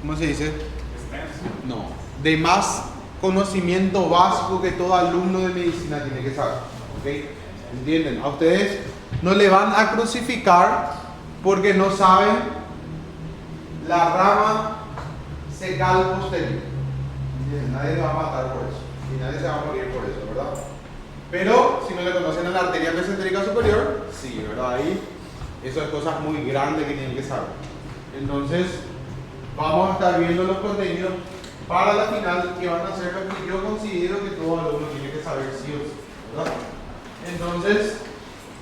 ¿cómo se dice? No, de más conocimiento básico que todo alumno de medicina tiene que saber, ¿ok? ¿Entienden? A ustedes no le van a crucificar porque no saben la rama secal posterior. ¿Entienden? Nadie le va a matar por eso y nadie se va a morir por eso, ¿verdad? Pero si no le conocen a la arteria mesentérica superior, sí, ¿verdad? Ahí eso es cosas muy grandes que tienen que saber. Entonces, vamos a estar viendo los contenidos para la final que van a ser lo que yo considero que todo alumno tiene que saber sí o sí, ¿verdad? Entonces,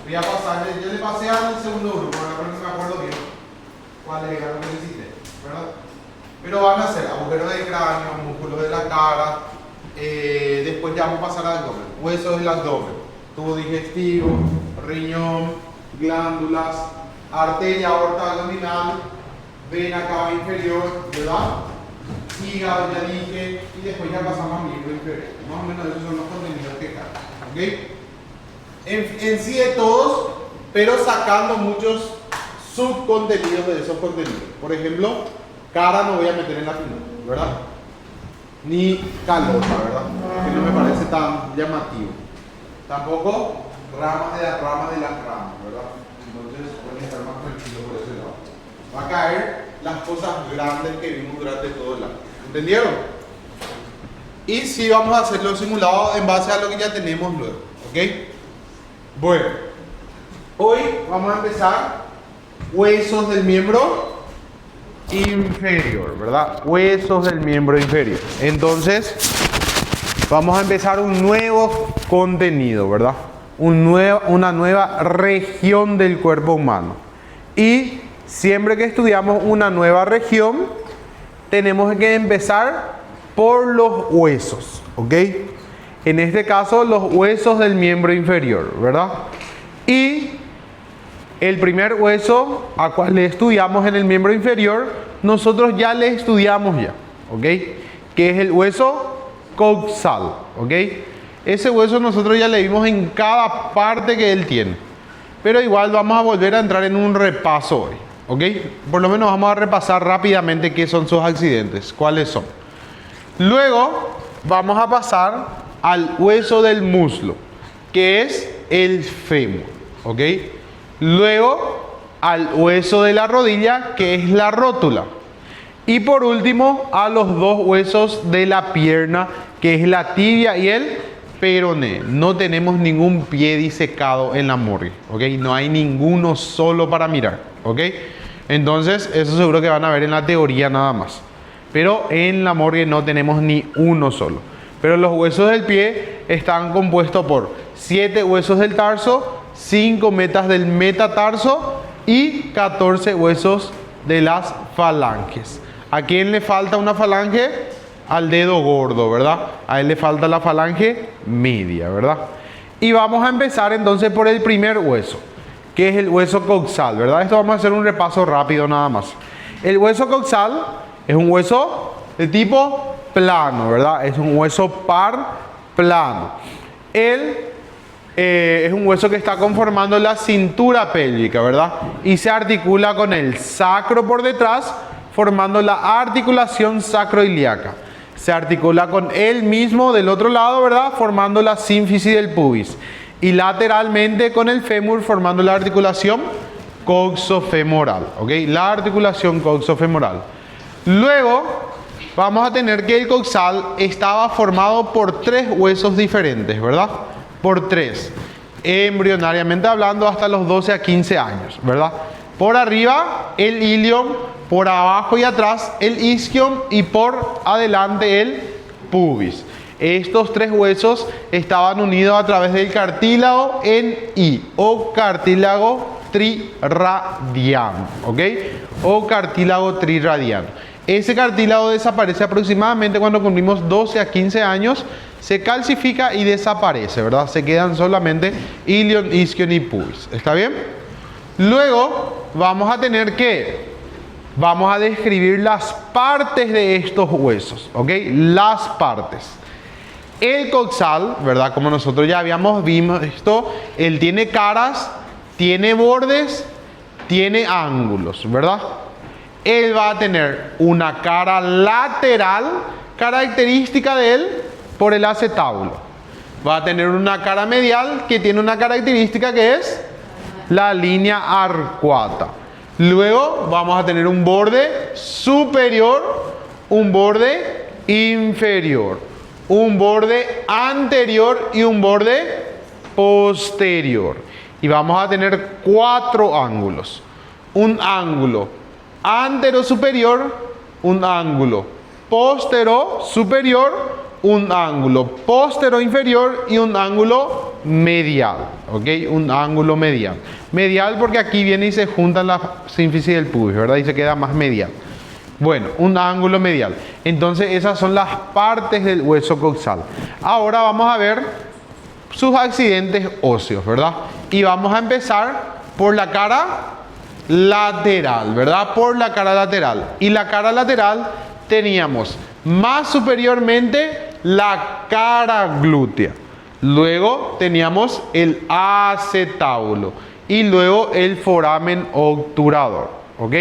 voy a pasarle, yo le pasé al segundo grupo, ahora no me acuerdo bien cuál era lo que necesité, ¿verdad? Pero van a ser agujeros de cráneo, músculos de la cara, después ya vamos a pasar al abdomen, huesos del abdomen, tubo digestivo, riñón, glándulas, arteria aorta abdominal, vena cava inferior, ¿verdad? Hígado, ya dije, y después ya pasamos a miembro inferior. Más o menos esos son los contenidos que caen, ¿ok? En sí de todos, pero sacando muchos subcontenidos de esos contenidos. Por ejemplo, cara no voy a meter en la final, ¿verdad? Ni calota, ¿verdad? Que no me parece tan llamativo. Tampoco ramas de las ramas, ¿verdad? Entonces pueden estar más tranquilos por ese lado. Va a caer las cosas grandes que vimos durante todo el año. ¿Entendieron? Y sí vamos a hacer los simulados en base a lo que ya tenemos luego, ¿ok? Bueno, hoy vamos a empezar huesos del miembro inferior, ¿verdad? Huesos del miembro inferior. Entonces, vamos a empezar un nuevo contenido, ¿verdad? Una nueva región del cuerpo humano. Y siempre que estudiamos una nueva región, tenemos que empezar por los huesos, ¿ok? En este caso, los huesos del miembro inferior, ¿verdad? Y el primer hueso a cual le estudiamos en el miembro inferior, nosotros ya le estudiamos ya, ¿ok? Que es el hueso coxal, ¿ok? Ese hueso nosotros ya le vimos en cada parte que él tiene. Pero igual vamos a volver a entrar en un repaso hoy, ¿ok? Por lo menos vamos a repasar rápidamente qué son sus accidentes, cuáles son. Luego vamos a pasar al hueso del muslo, que es el fémur, ¿ok? Luego al hueso de la rodilla, que es la rótula. Y por último a los dos huesos de la pierna, que es la tibia y el peroné. No tenemos ningún pie disecado en la morgue, ¿ok? No hay ninguno solo para mirar, ¿ok? Entonces eso seguro que van a ver en la teoría nada más. Pero en la morgue no tenemos ni uno solo. Pero los huesos del pie están compuestos por 7 huesos del tarso, 5 metas del metatarso y 14 huesos de las falanges. ¿A quién le falta una falange? Al dedo gordo, ¿verdad? A él le falta la falange media, ¿verdad? Y vamos a empezar entonces por el primer hueso, que es el hueso coxal, ¿verdad? Esto vamos a hacer un repaso rápido nada más. El hueso coxal es un hueso de tipo plano, ¿verdad? Es un hueso par plano. Él es un hueso que está conformando la cintura pélvica, ¿verdad? Y se articula con el sacro por detrás, formando la articulación sacroiliaca. Se articula con él mismo del otro lado, ¿verdad? Formando la sínfisis del pubis. Y lateralmente con el fémur, formando la articulación coxofemoral, ¿ok? La articulación coxofemoral. Luego vamos a tener que el coxal estaba formado por 3 huesos diferentes, ¿verdad? Por 3, embrionariamente hablando hasta los 12 a 15 años, ¿verdad? Por arriba el ilion, por abajo y atrás el isquion y por adelante el pubis. Estos 3 huesos estaban unidos a través del cartílago en I o cartílago triradiano, ¿ok? O cartílago triradiano. Ese cartílago desaparece aproximadamente cuando cumplimos 12 a 15 años, se calcifica y desaparece, ¿verdad? Se quedan solamente ilion, isquion y pubis. ¿Está bien? Luego vamos a tener que, vamos a describir las partes de estos huesos, ¿ok? Las partes. El coxal, ¿verdad? Como nosotros ya habíamos visto, él tiene caras, tiene bordes, tiene ángulos, ¿verdad? él va a tener una cara lateral, característica de él por el acetábulo. Va a tener una cara medial que tiene una característica que es la línea arcuata. Luego vamos a tener un borde superior, un borde inferior, un borde anterior y un borde posterior. Y vamos a tener 4 ángulos. Un ángulo antero superior, un ángulo postero superior, un ángulo postero inferior y un ángulo medial, ¿ok? Un ángulo medial. Medial porque aquí viene y se juntan la sínfisis del pubis, ¿verdad? Y se queda más medial. Bueno, un ángulo medial. Entonces esas son las partes del hueso coxal. Ahora vamos a ver sus accidentes óseos, ¿verdad? Y vamos a empezar por la cara lateral, ¿verdad? Por la cara lateral. Y la cara lateral teníamos más superiormente la cara glútea. Luego teníamos el acetábulo y luego el foramen obturador, ¿ok?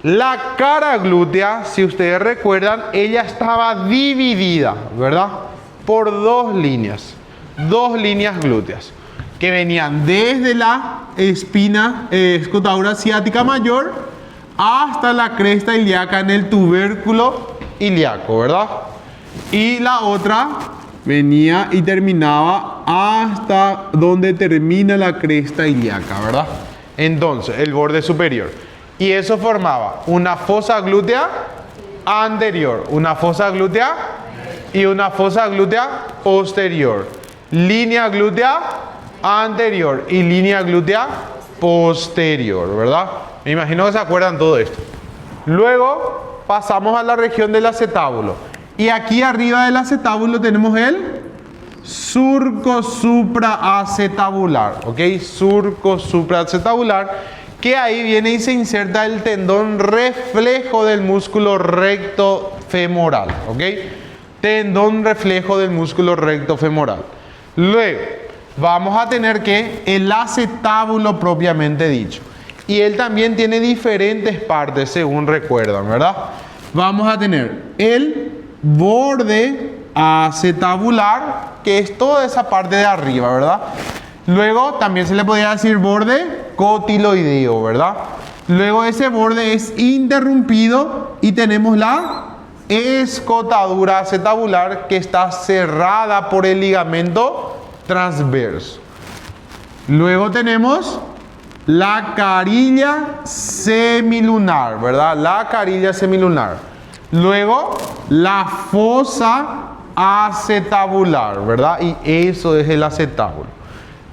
La cara glútea, si ustedes recuerdan, ella estaba dividida, ¿verdad? Por 2 líneas glúteas que venían desde la espina escotadura ciática mayor hasta la cresta ilíaca en el tubérculo ilíaco, ¿verdad? Y la otra venía y terminaba hasta donde termina la cresta ilíaca, ¿verdad? Entonces, el borde superior. Y eso formaba una fosa glútea anterior, una fosa glútea y una fosa glútea posterior. Línea glútea anterior y línea glútea posterior, ¿verdad? Me imagino que se acuerdan todo esto. Luego pasamos a la región del acetábulo. Y aquí arriba del acetábulo tenemos el surco supraacetabular, ¿ok? Surco supraacetabular, que ahí viene y se inserta el tendón reflejo del músculo recto femoral, ¿ok? Tendón reflejo del músculo recto femoral. Luego vamos a tener que el acetábulo propiamente dicho. Y él también tiene diferentes partes, según recuerdan, ¿verdad? Vamos a tener el borde acetabular, que es toda esa parte de arriba, ¿verdad? Luego también se le podría decir borde cotiloideo, ¿verdad? Luego ese borde es interrumpido y tenemos la escotadura acetabular, que está cerrada por el ligamento transverso. Luego tenemos la carilla semilunar, ¿verdad? La carilla semilunar. Luego la fosa acetabular, ¿verdad? Y eso es el acetábulo.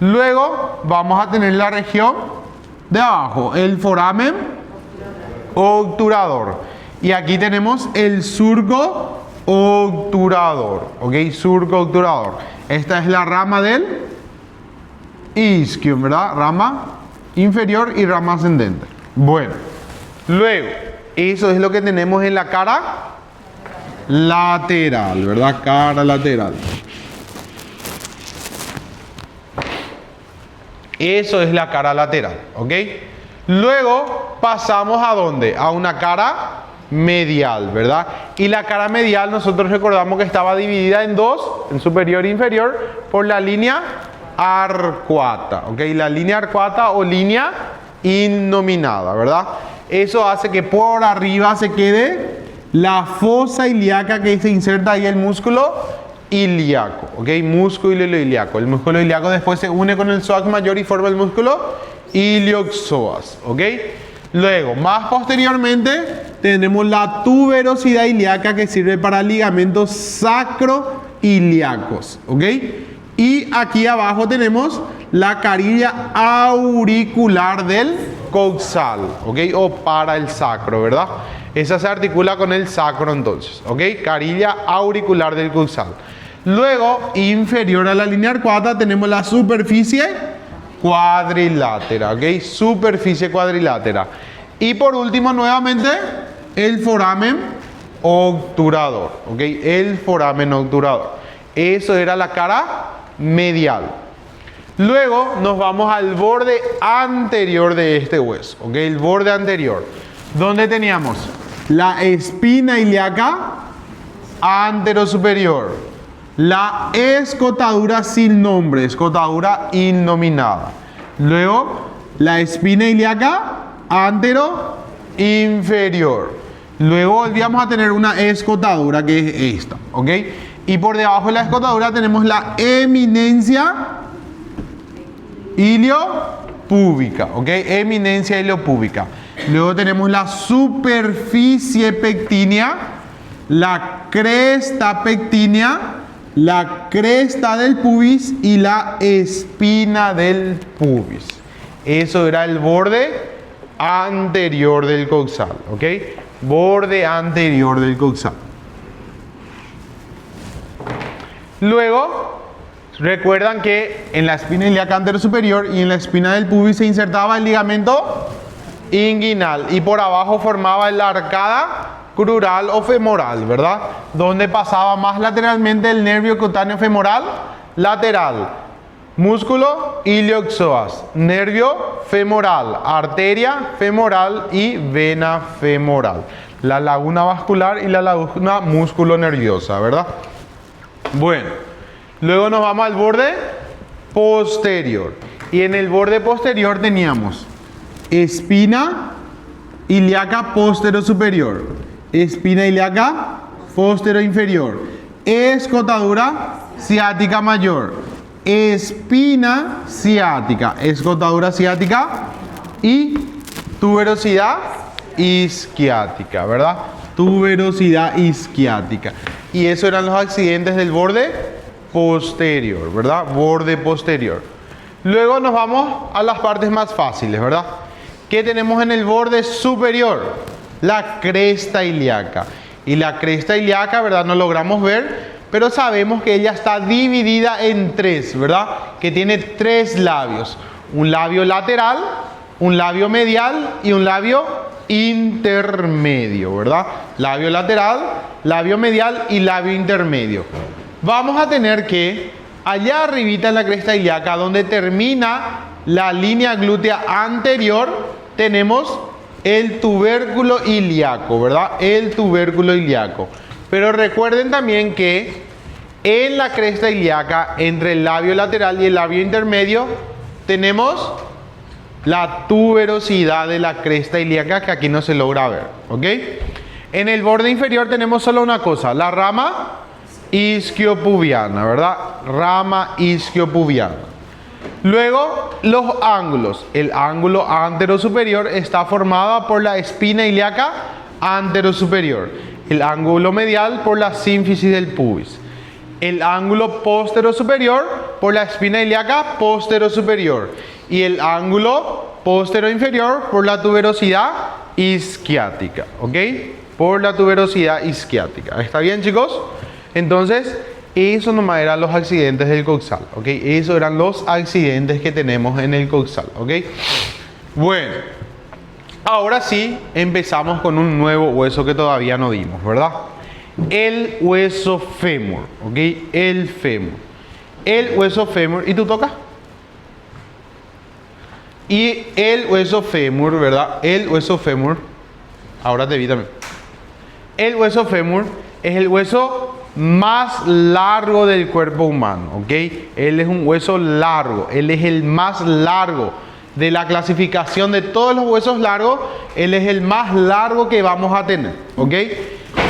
Luego vamos a tener la región de abajo, el foramen obturador. Y aquí tenemos el surco obturador, ¿ok? Surco obturador. Esta es la rama del isquion, ¿verdad? Rama inferior y rama ascendente. Bueno, luego, eso es lo que tenemos en la cara lateral, ¿verdad? Cara lateral. Eso es la cara lateral, ¿ok? Luego pasamos ¿a dónde? A una cara medial, ¿verdad? Y la cara medial nosotros recordamos que estaba dividida en 2, en superior e inferior, por la línea arcuata, ¿ok? La línea arcuata o línea innominada, ¿verdad? Eso hace que por arriba se quede la fosa ilíaca, que se inserta ahí el músculo ilíaco, ¿ok? Músculo ilíaco. El músculo ilíaco después se une con el psoas mayor y forma el músculo ilioxoas, ¿ok? Luego, más posteriormente, tenemos la tuberosidad ilíaca, que sirve para ligamentos sacroiliacos, ¿ok? Y aquí abajo tenemos la carilla auricular del coxal, ¿ok? O para el sacro, ¿verdad? Esa se articula con el sacro entonces, ¿ok? Carilla auricular del coxal. Luego, inferior a la línea arcuata, tenemos la superficie cuadrilátera, ¿ok? Superficie cuadrilátera. Y por último, nuevamente, el foramen obturador, ¿ok? El foramen obturador. Eso era la cara medial. Luego nos vamos al borde anterior de este hueso, ¿ok? El borde anterior. donde teníamos la espina ilíaca anterosuperior, la escotadura sin nombre, escotadura innominada. Luego, la espina ilíaca anteroinferior. Luego volvíamos a tener una escotadura que es esta, ¿ok? Y por debajo de la escotadura tenemos la eminencia iliopúbica, ¿ok? Eminencia iliopúbica. Luego tenemos la superficie pectínea, la cresta pectínea, la cresta del pubis y la espina del pubis. Eso era el borde anterior del coxal, ¿ok? Borde anterior del coxal. Luego, recuerdan que en la espina ilíaca anterosuperior y en la espina del pubis se insertaba el ligamento inguinal y por abajo formaba la arcada crural o femoral, ¿verdad? Donde pasaba más lateralmente el nervio cutáneo femoral lateral, músculo ilioxoas, nervio femoral, arteria femoral y vena femoral. La laguna vascular y la laguna músculo-nerviosa, ¿verdad? Bueno, luego nos vamos al borde posterior. Y en el borde posterior teníamos espina ilíaca posterior-superior, espina ilíaca posterior-inferior, escotadura ciática mayor, espina ciática, escotadura ciática y tuberosidad isquiática, ¿verdad? Tuberosidad isquiática. Y esos eran los accidentes del borde posterior, ¿verdad? Borde posterior. Luego nos vamos a las partes más fáciles, ¿verdad? ¿Qué tenemos en el borde superior? La cresta ilíaca. Y la cresta ilíaca, ¿verdad? No logramos ver, pero sabemos que ella está dividida en tres, ¿verdad? Que tiene tres labios. Un labio lateral, un labio medial y un labio intermedio, ¿verdad? Labio lateral, labio medial y labio intermedio. Vamos a tener que, allá arribita en la cresta ilíaca, donde termina la línea glútea anterior, tenemos el tubérculo ilíaco, ¿verdad? El tubérculo ilíaco. Pero recuerden también que en la cresta ilíaca, entre el labio lateral y el labio intermedio, tenemos la tuberosidad de la cresta ilíaca, que aquí no se logra ver, ¿ok? En el borde inferior tenemos solo una cosa, la rama isquiopubiana, ¿verdad? Rama isquiopubiana. Luego, los ángulos. El ángulo anterosuperior está formado por la espina ilíaca anterosuperior. El ángulo medial por la sínfisis del pubis. El ángulo posterosuperior por la espina ilíaca posterosuperior. Y el ángulo posteroinferior por la tuberosidad isquiática, ¿ok? Por la tuberosidad isquiática. ¿Está bien, chicos? Entonces, eso nomás eran los accidentes del coxal, ¿ok? Esos eran los accidentes que tenemos en el coxal, ¿ok? Bueno, ahora sí empezamos con un nuevo hueso que todavía no dimos, ¿verdad? El hueso fémur, ¿ok? El fémur. El hueso fémur, ¿y tú tocas? Y el hueso fémur, ¿verdad? El hueso fémur, ahora te vi también. El hueso fémur es el hueso más largo del cuerpo humano, ¿ok? Él es un hueso largo, él es el más largo de la clasificación de todos los huesos largos, él es el más largo que vamos a tener, ¿ok?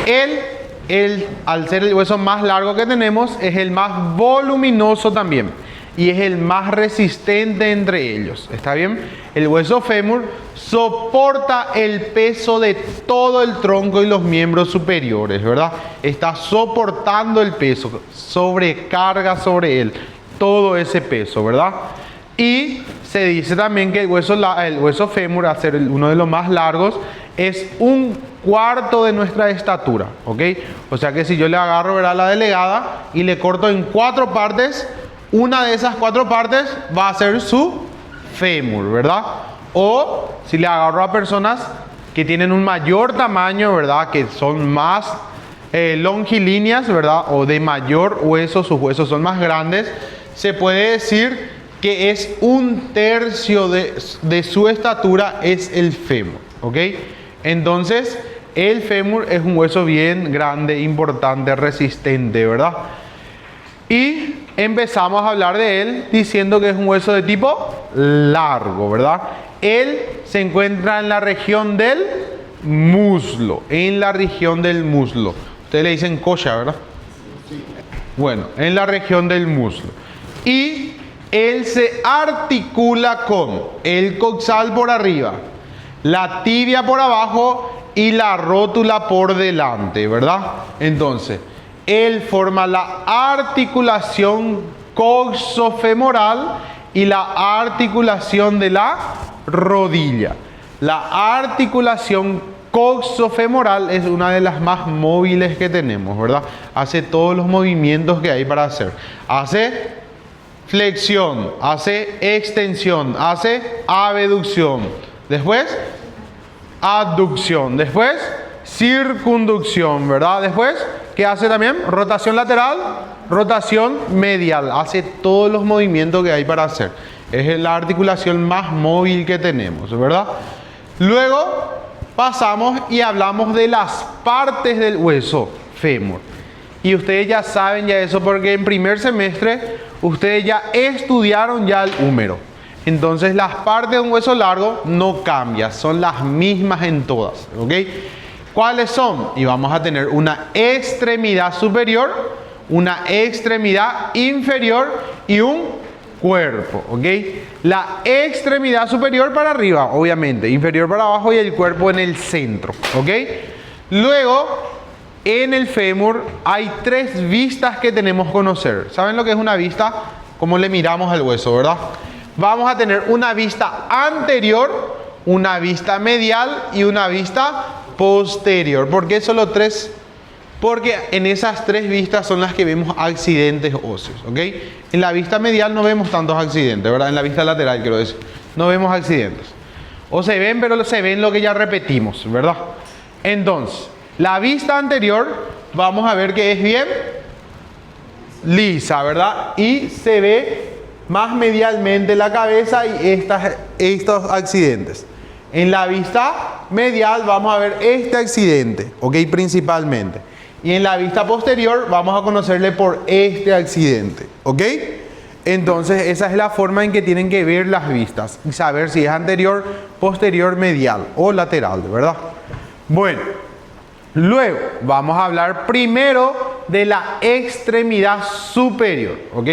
Él, al ser el hueso más largo que tenemos, es el más voluminoso también y es el más resistente entre ellos, ¿está bien? El hueso fémur soporta el peso de todo el tronco y los miembros superiores, ¿verdad? Está soportando el peso, sobrecarga sobre él todo ese peso, ¿verdad? Y se dice también que el hueso fémur, al ser uno de los más largos, es un cuarto de nuestra estatura, ¿ok? O sea que si yo le agarro, ¿verdad?, la delegada y le corto en 4 partes, una de esas 4 partes va a ser su fémur, ¿verdad? O si le agarro a personas que tienen un mayor tamaño, ¿verdad?, que son más longilíneas, ¿verdad?, o de mayor hueso, sus huesos son más grandes, se puede decir que es 1/3 de su estatura es el fémur, ¿ok? Entonces, el fémur es un hueso bien grande, importante, resistente, ¿verdad? Y empezamos a hablar de él diciendo que es un hueso de tipo largo, ¿verdad? Él se encuentra en la región del muslo, en la región del muslo. Ustedes le dicen coxa, ¿verdad? Bueno, en la región del muslo. Y él se articula con el coxal por arriba, la tibia por abajo y la rótula por delante, ¿verdad? Entonces, él forma la articulación coxofemoral y la articulación de la rodilla. La articulación coxofemoral es una de las más móviles que tenemos, ¿verdad? Hace todos los movimientos que hay para hacer. Hace flexión, hace extensión, hace abducción. Después, abducción. Después, circunducción, ¿verdad? Después, ¿qué hace también? Rotación lateral, rotación medial. Hace todos los movimientos que hay para hacer. Es la articulación más móvil que tenemos, ¿verdad? Luego pasamos y hablamos de las partes del hueso fémur. Y ustedes ya saben ya eso porque en primer semestre ustedes ya estudiaron ya el húmero. Entonces las partes de un hueso largo no cambian, son las mismas en todas, ¿ok? ¿Cuáles son? Y vamos a tener una extremidad superior, una extremidad inferior y un cuerpo, ¿ok? La extremidad superior para arriba, obviamente, inferior para abajo y el cuerpo en el centro, ¿ok? Luego, en el fémur hay 3 vistas que tenemos que conocer. ¿Saben lo que es una vista? Cómo le miramos al hueso, ¿verdad? Vamos a tener una vista anterior, una vista medial y una vista posterior. ¿Por qué solo 3? Porque en esas 3 vistas son las que vemos accidentes óseos, ¿ok? En la vista medial no vemos tantos accidentes, ¿verdad? En la vista lateral, quiero decir, no vemos accidentes. O se ven, pero se ven lo que ya repetimos, ¿verdad? Entonces, la vista anterior, vamos a ver que es bien lisa, ¿verdad? Y se ve más medialmente la cabeza y estos accidentes. En la vista medial vamos a ver este accidente, ¿ok? Principalmente. Y en la vista posterior vamos a conocerle por este accidente, ¿ok? Entonces esa es la forma en que tienen que ver las vistas y saber si es anterior, posterior, medial o lateral, ¿verdad? Bueno, luego vamos a hablar primero de la extremidad superior, ¿ok?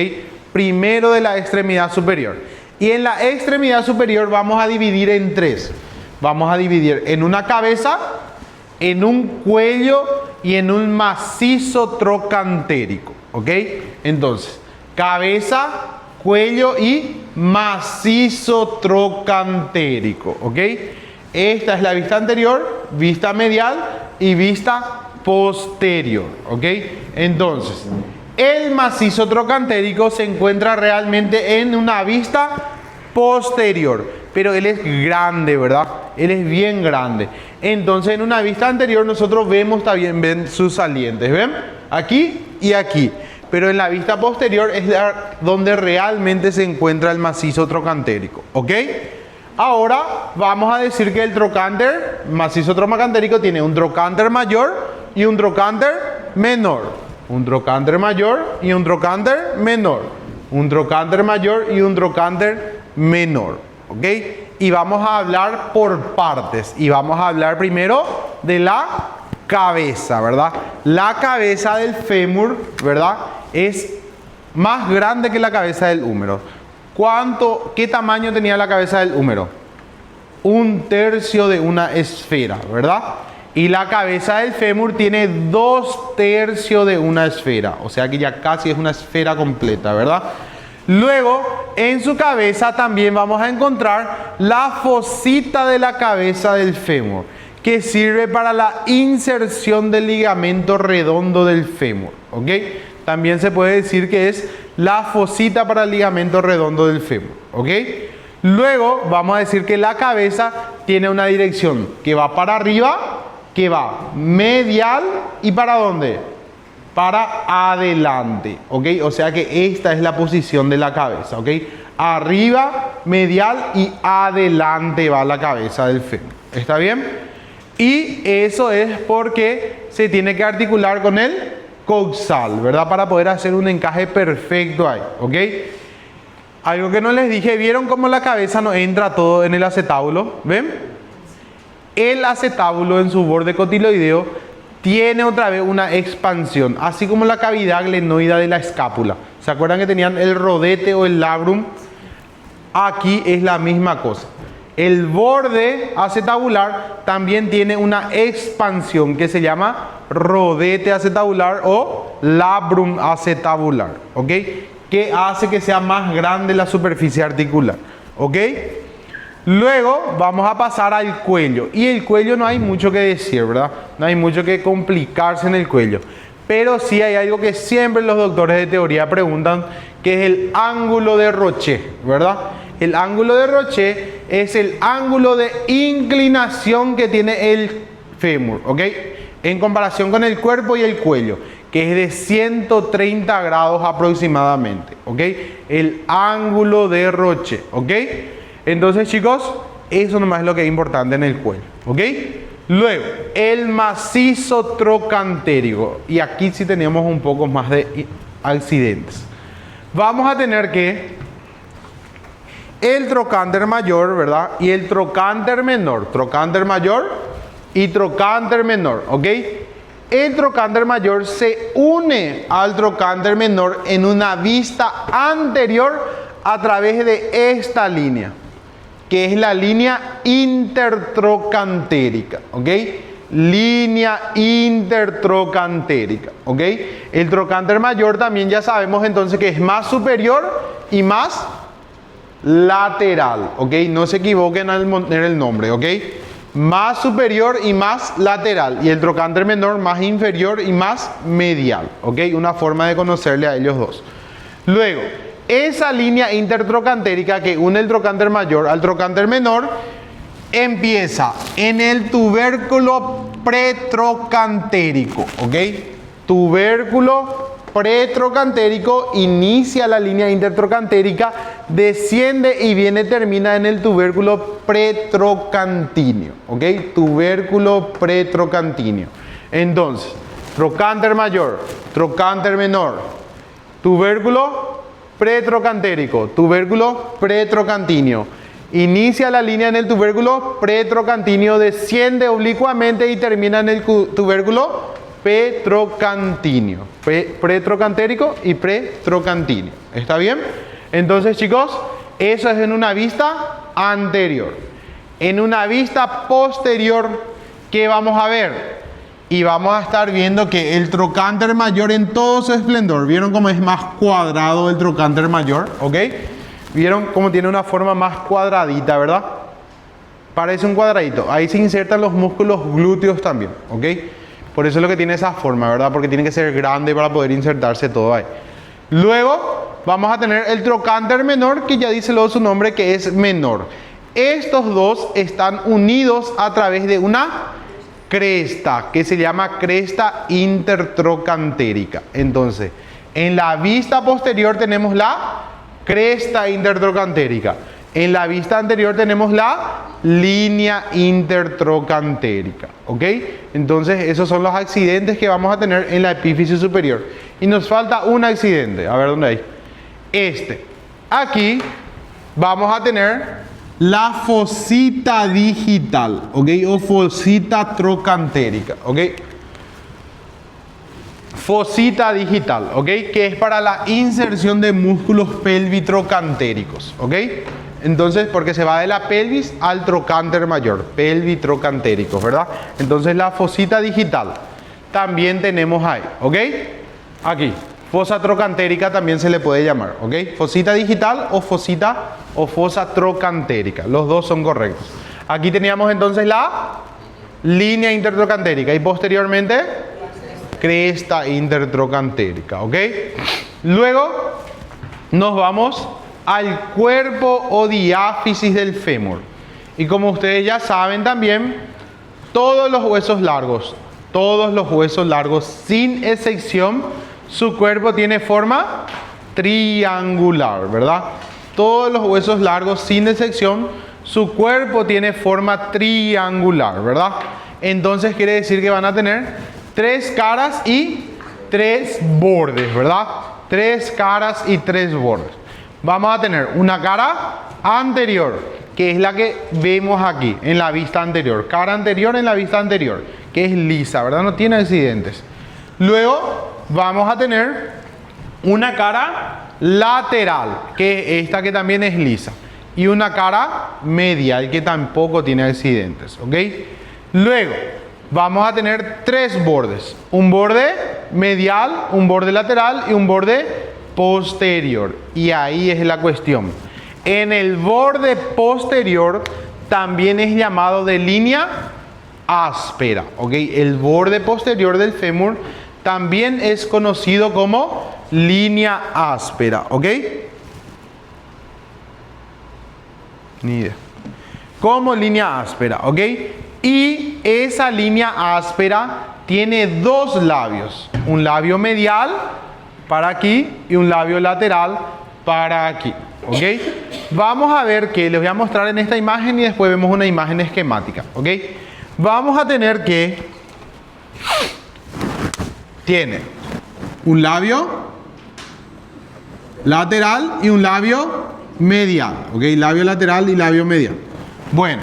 Primero de la extremidad superior. Y en la extremidad superior vamos a dividir en 3. Vamos a dividir en una cabeza, en un cuello y en un macizo trocantérico, ¿ok? Entonces, cabeza, cuello y macizo trocantérico, ¿ok? Esta es la vista anterior, vista medial y vista posterior, ¿ok? Entonces, el macizo trocantérico se encuentra realmente en una vista posterior, pero él es grande, ¿verdad? Él es bien grande. Entonces, en una vista anterior nosotros vemos también ven sus salientes, ¿ven? Aquí y aquí. Pero en la vista posterior es donde realmente se encuentra el macizo trocantérico, ¿ok? Ahora vamos a decir que el trocánter, macizo trocantérico, tiene un trocánter mayor y un trocánter menor. Un trocánter mayor y un trocánter menor. Un trocánter mayor y un trocánter menor, ¿ok? Y vamos a hablar por partes. Y vamos a hablar primero de la cabeza, ¿verdad? La cabeza del fémur, ¿verdad? Es más grande que la cabeza del húmero. ¿Qué tamaño tenía la cabeza del húmero? 1/3 de una esfera, ¿verdad? Y la cabeza del fémur tiene 2/3 de una esfera. O sea que ya casi es una esfera completa, ¿verdad? Luego, en su cabeza también vamos a encontrar la fosita de la cabeza del fémur, que sirve para la inserción del ligamento redondo del fémur, ¿ok? También se puede decir que es la fosita para el ligamento redondo del fémur, ¿ok? Luego vamos a decir que la cabeza tiene una dirección que va para arriba, que va medial y ¿para dónde? Para adelante, ¿ok? O sea que esta es la posición de la cabeza, ¿ok? Arriba, medial y adelante va la cabeza del fémur, ¿está bien? Y eso es porque se tiene que articular con el coxal, ¿verdad? Para poder hacer un encaje perfecto ahí, ¿ok? Algo que no les dije, ¿vieron cómo la cabeza no entra todo en el acetábulo? ¿Ven? El acetábulo en su borde cotiloideo tiene otra vez una expansión, así como la cavidad glenoidea de la escápula. ¿Se acuerdan que tenían el rodete o el labrum? Aquí es la misma cosa. El borde acetabular también tiene una expansión que se llama rodete acetabular o labrum acetabular, ¿ok? Que hace que sea más grande la superficie articular, ¿ok? Luego vamos a pasar al cuello. Y el cuello no hay mucho que decir, ¿verdad? No hay mucho que complicarse en el cuello. Pero sí hay algo que siempre los doctores de teoría preguntan, que es el ángulo de Roche, ¿verdad? El ángulo de Roche es el ángulo de inclinación que tiene el fémur, ¿ok? En comparación con el cuerpo y el cuello, que es de 130 grados aproximadamente, ¿ok? El ángulo de Roche, ¿ok? Entonces, chicos, eso nomás es lo que es importante en el cuello, ¿ok? Luego, el macizo trocantérico. Y aquí sí tenemos un poco más de accidentes. Vamos a tener que el trocánter mayor, ¿verdad? Y el trocánter menor. Trocánter mayor y trocánter menor, ¿ok? El trocánter mayor se une al trocánter menor en una vista anterior a través de esta línea, que es la línea intertrocantérica, ¿ok? Línea intertrocantérica, ¿ok? El trocánter mayor también ya sabemos entonces que es más superior y más lateral, ¿ok? No se equivoquen al poner el nombre, ¿ok? Más superior y más lateral, y el trocánter menor más inferior y más medial, ¿ok? Una forma de conocerle a ellos dos. Luego, esa línea intertrocantérica que une el trocánter mayor al trocánter menor empieza en el tubérculo pretrocantérico, ¿ok? Tubérculo pretrocantérico, inicia la línea intertrocantérica, desciende y termina en el tubérculo pretrocantíneo, ¿ok? Tubérculo pretrocantíneo. Entonces, trocánter mayor, trocánter menor, tubérculo pretrocantérico, tubérculo pretrocantíneo. Inicia la línea en el tubérculo pretrocantíneo, desciende oblicuamente y termina en el tubérculo pretrocantíneo. Pretrocantérico y pretrocantíneo. ¿Está bien? Entonces, chicos, eso es en una vista anterior. En una vista posterior, ¿qué vamos a ver? Y vamos a estar viendo que el trocánter mayor en todo su esplendor, ¿vieron cómo es más cuadrado el trocánter mayor? ¿Ok? ¿Vieron cómo tiene una forma más cuadradita, verdad? Parece un cuadradito. Ahí se insertan los músculos glúteos también, ¿ok? Por eso es lo que tiene esa forma, ¿verdad? Porque tiene que ser grande para poder insertarse todo ahí. Luego vamos a tener el trocánter menor, que ya dice luego su nombre, que es menor. Estos dos están unidos a través de una cresta, que se llama cresta intertrocantérica. Entonces, en la vista posterior tenemos la cresta intertrocantérica. En la vista anterior tenemos la línea intertrocantérica, ¿ok? Entonces, esos son los accidentes que vamos a tener en la epífisis superior. Y nos falta un accidente. A ver, ¿dónde hay? Aquí vamos a tener la fosita digital, ¿ok? O fosita trocantérica, ¿ok? Fosita digital, ¿ok? Que es para la inserción de músculos pelvitrocantéricos, ¿ok? Entonces, porque se va de la pelvis al trocánter mayor, pelvitrocantéricos, ¿verdad? Entonces, la fosita digital también tenemos ahí, ¿ok? Aquí, fosa trocantérica también se le puede llamar, ¿ok? Fosita digital o fosa trocantérica, los dos son correctos. Aquí teníamos entonces la línea intertrocantérica y posteriormente cresta intertrocantérica, ¿ok? Luego nos vamos al cuerpo o diáfisis del fémur. Y como ustedes ya saben también, todos los huesos largos sin excepción, su cuerpo tiene forma triangular, ¿verdad? Todos los huesos largos sin excepción, su cuerpo tiene forma triangular, ¿verdad? Entonces quiere decir que van a tener 3 caras y 3 bordes, ¿verdad? 3 caras y 3 bordes. Vamos a tener una cara anterior, que es la que vemos aquí, en la vista anterior. Cara anterior en la vista anterior, que es lisa, ¿verdad? No tiene accidentes. Luego vamos a tener una cara lateral, que es esta que también es lisa. Y una cara medial, que tampoco tiene accidentes, ¿ok? Luego vamos a tener 3 bordes. Un borde medial, un borde lateral y un borde posterior. Y ahí es la cuestión. En el borde posterior también es llamado de línea áspera, ¿ok? El borde posterior del fémur también es conocido como línea áspera, ¿ok? Ni idea. Como línea áspera, ¿ok? Y esa línea áspera tiene 2 labios. Un labio medial para aquí y un labio lateral para aquí, ¿ok? Vamos a ver que les voy a mostrar en esta imagen y después vemos una imagen esquemática, ¿ok? Vamos a tener que tiene un labio lateral y un labio medial, ¿ok? Labio lateral y labio medial. Bueno,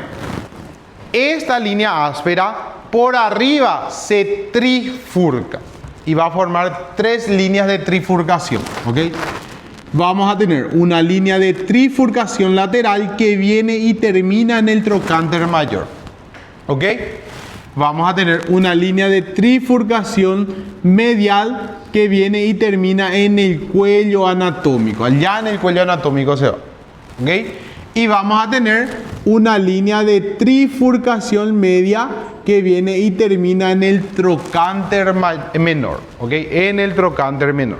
esta línea áspera por arriba se trifurca y va a formar 3 líneas de trifurcación, ¿ok? Vamos a tener una línea de trifurcación lateral que viene y termina en el trocánter mayor, ¿ok? Vamos a tener una línea de trifurcación medial que viene y termina en el cuello anatómico. Allá en el cuello anatómico se va, ¿ok? Y vamos a tener una línea de trifurcación media que viene y termina en el trocánter menor, ¿ok? En el trocánter menor.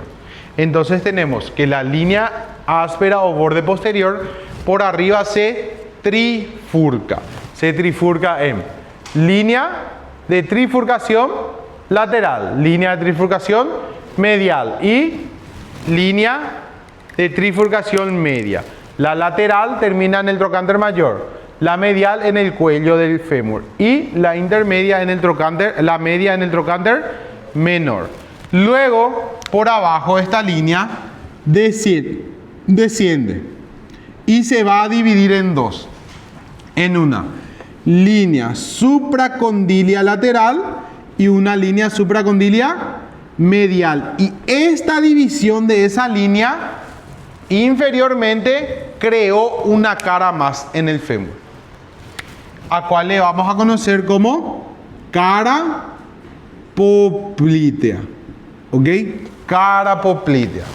Entonces tenemos que la línea áspera o borde posterior por arriba se trifurca. Se trifurca en línea de trifurcación lateral, línea de trifurcación medial y línea de trifurcación media. La lateral termina en el trocánter mayor, la medial en el cuello del fémur y la intermedia en el trocánter, la media en el trocánter menor. Luego, por abajo esta línea desciende y se va a dividir en 2. En una línea supracondilia lateral y una línea supracondilia medial. Y esta división de esa línea inferiormente creó una cara más en el fémur, a cual le vamos a conocer como cara poplitea, ¿ok? Cara poplitea.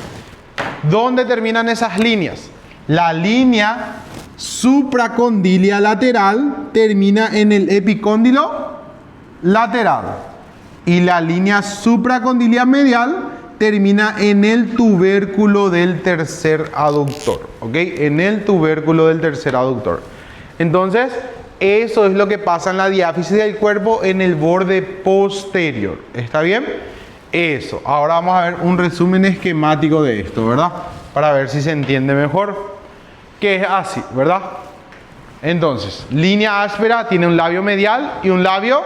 ¿Dónde terminan esas líneas? La línea supracondilia lateral termina en el epicóndilo lateral y la línea supracondilia medial termina en el tubérculo del tercer aductor, ¿ok? En el tubérculo del tercer aductor. Entonces, eso es lo que pasa en la diáfisis del cuerpo en el borde posterior. ¿Está bien? Eso. Ahora vamos a ver un resumen esquemático de esto, ¿verdad? Para ver si se entiende mejor. Que es así, ¿verdad? Entonces, línea áspera tiene un labio medial y un labio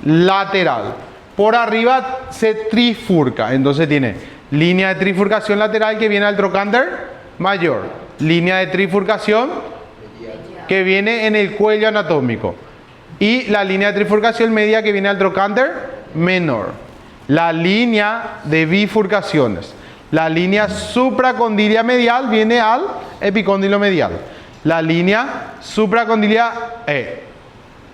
lateral. Por arriba se trifurca, entonces tiene línea de trifurcación lateral que viene al trocánter mayor, línea de trifurcación que viene en el cuello anatómico y la línea de trifurcación media que viene al trocánter menor. La línea de bifurcaciones, la línea supracondilia medial viene al epicóndilo medial, la línea supracondilia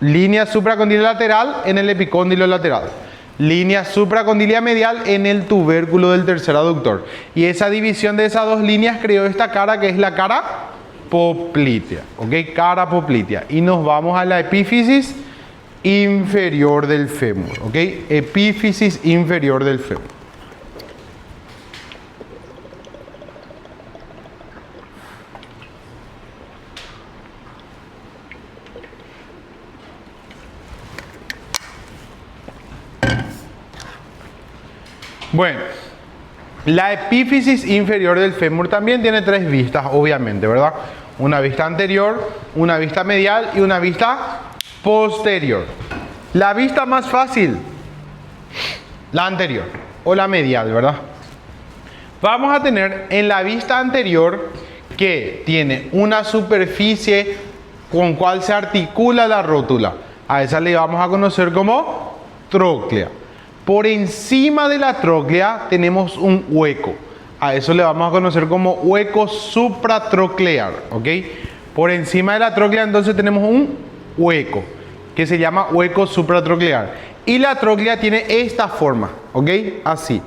lateral en el epicóndilo lateral. Línea supracondilia medial en el tubérculo del tercer aductor. Y esa división de esas 2 líneas creó esta cara que es la cara poplitea. ¿Ok? Cara poplitea. Y nos vamos a la epífisis inferior del fémur. ¿Ok? Epífisis inferior del fémur. Bueno, la epífisis inferior del fémur también tiene 3 vistas, obviamente, ¿verdad? Una vista anterior, una vista medial y una vista posterior. La vista más fácil, la anterior o la medial, ¿verdad? Vamos a tener en la vista anterior que tiene una superficie con cual se articula la rótula. A esa le vamos a conocer como tróclea. Por encima de la tróclea tenemos un hueco. A eso le vamos a conocer como hueco supratroclear, ¿ok? Por encima de la tróclea entonces tenemos un hueco que se llama hueco supratroclear. Y la tróclea tiene esta forma, ¿ok? Así.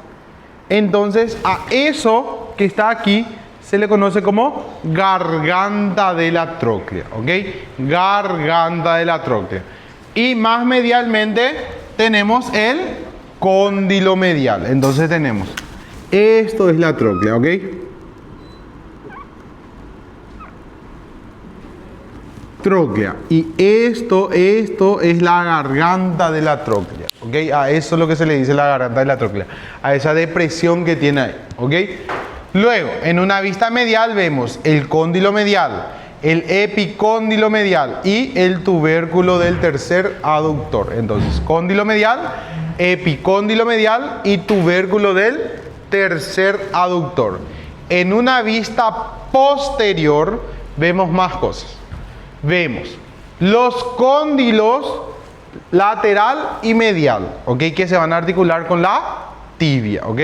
Entonces a eso que está aquí se le conoce como garganta de la tróclea, ¿ok? Garganta de la tróclea. Y más medialmente tenemos el cóndilo medial. Entonces tenemos, esto es la tróclea, ¿ok? Tróclea. Y esto es la garganta de la tróclea, ¿ok? A eso es lo que se le dice la garganta de la tróclea. A esa depresión que tiene ahí, ¿ok? Luego, en una vista medial vemos el cóndilo medial, el epicóndilo medial y el tubérculo del tercer aductor. Entonces, cóndilo medial, epicóndilo medial y tubérculo del tercer aductor. En una vista posterior vemos más cosas. Vemos los cóndilos lateral y medial, ¿ok? Que se van a articular con la tibia, ¿ok?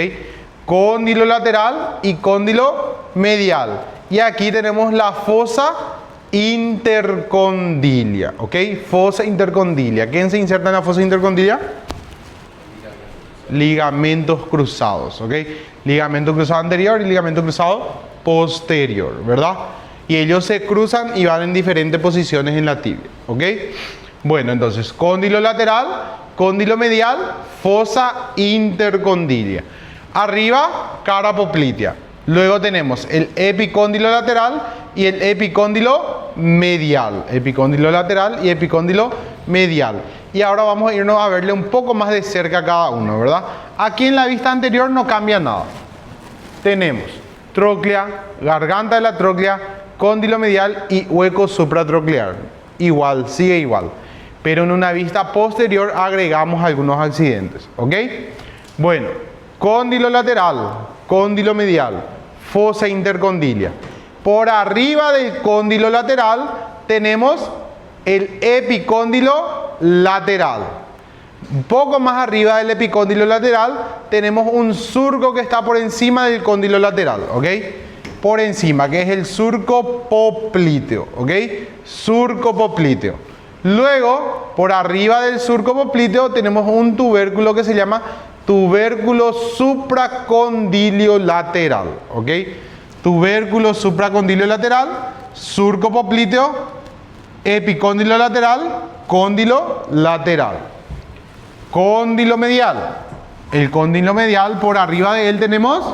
Cóndilo lateral y cóndilo medial. Y aquí tenemos la fosa intercondilia, ¿ok? Fosa intercondilia. ¿Quién se inserta en la fosa intercondilia? Ligamentos cruzados, ¿ok? Ligamento cruzado anterior y ligamento cruzado posterior, ¿verdad? Y ellos se cruzan y van en diferentes posiciones en la tibia, ¿ok? Bueno, entonces, cóndilo lateral, cóndilo medial, fosa intercondilia. Arriba, cara poplitea. Luego tenemos el epicóndilo lateral y el epicóndilo medial. Epicóndilo lateral y epicóndilo medial. Y ahora vamos a irnos a verle un poco más de cerca a cada uno, ¿verdad? Aquí en la vista anterior no cambia nada. Tenemos tróclea, garganta de la tróclea, cóndilo medial y hueco supratroclear. Igual, sigue igual. Pero en una vista posterior agregamos algunos accidentes, ¿ok? Bueno, cóndilo lateral, cóndilo medial, fosa intercondilia. Por arriba del cóndilo lateral tenemos el epicóndilo lateral. Un poco más arriba del epicóndilo lateral tenemos un surco que está por encima del cóndilo lateral, ¿ok? Por encima, que es el surco popliteo, ¿ok? Surco popliteo. Luego, por arriba del surco popliteo tenemos un tubérculo que se llama tubérculo supracondilio lateral, ¿ok? Tubérculo supracondilio lateral, surco popliteo, epicóndilo lateral, cóndilo lateral. Cóndilo medial. El cóndilo medial, por arriba de él tenemos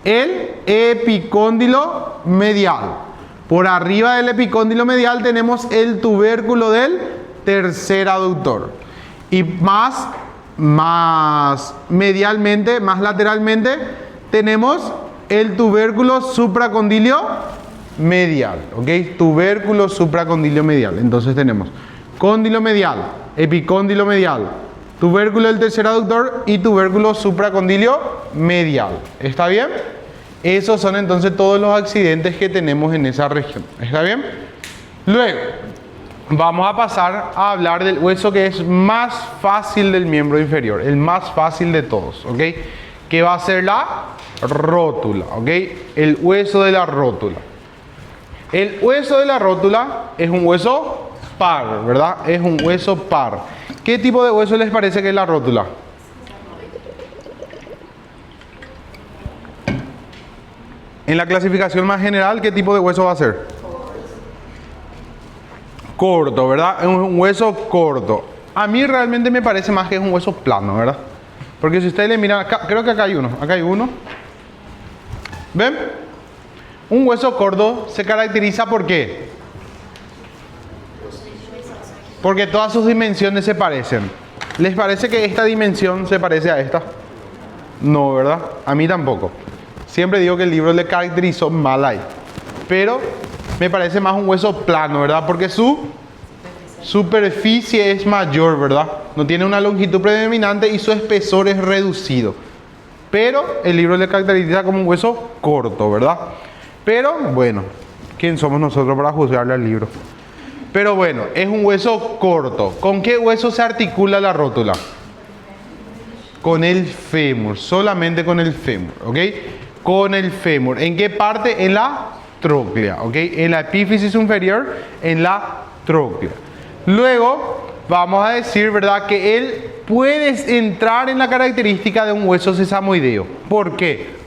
el epicóndilo medial. Por arriba del epicóndilo medial tenemos el tubérculo del tercer aductor. Y más medialmente, más lateralmente, tenemos el tubérculo supracondilio medial, ¿ok? Tubérculo supracondilio medial. Entonces tenemos cóndilo medial, epicóndilo medial, tubérculo del tercer aductor y tubérculo supracondilio medial. ¿Está bien? Esos son entonces todos los accidentes que tenemos en esa región. ¿Está bien? Luego, vamos a pasar a hablar del hueso que es más fácil del miembro inferior, el más fácil de todos, ¿ok? Que va a ser la rótula, ¿ok? El hueso de la rótula. El hueso de la rótula es un hueso par, ¿verdad? Es un hueso par. ¿Qué tipo de hueso les parece que es la rótula? En la clasificación más general, ¿qué tipo de hueso va a ser? Corto, ¿verdad? Es un hueso corto. A mí realmente me parece más que es un hueso plano, ¿verdad? Porque si ustedes le miran acá, creo que acá hay uno. ¿Ven? Un hueso corto se caracteriza ¿por qué? Porque todas sus dimensiones se parecen. ¿Les parece que esta dimensión se parece a esta? No, ¿verdad? A mí tampoco. Siempre digo que el libro le caracterizó mal ahí. Pero me parece más un hueso plano, ¿verdad? Porque su superficie es mayor, ¿verdad? No tiene una longitud predominante y su espesor es reducido. Pero el libro le caracteriza como un hueso corto, ¿verdad? Pero bueno, ¿quién somos nosotros para juzgarle al libro? Pero bueno, es un hueso corto. ¿Con qué hueso se articula la rótula? Con el fémur, solamente con el fémur, ¿ok? Con el fémur. ¿En qué parte? En la tróclea, ¿ok? En la epífisis inferior, en la tróclea. Luego, vamos a decir, ¿verdad? Que él puede entrar en la característica de un hueso sesamoideo. ¿Por qué?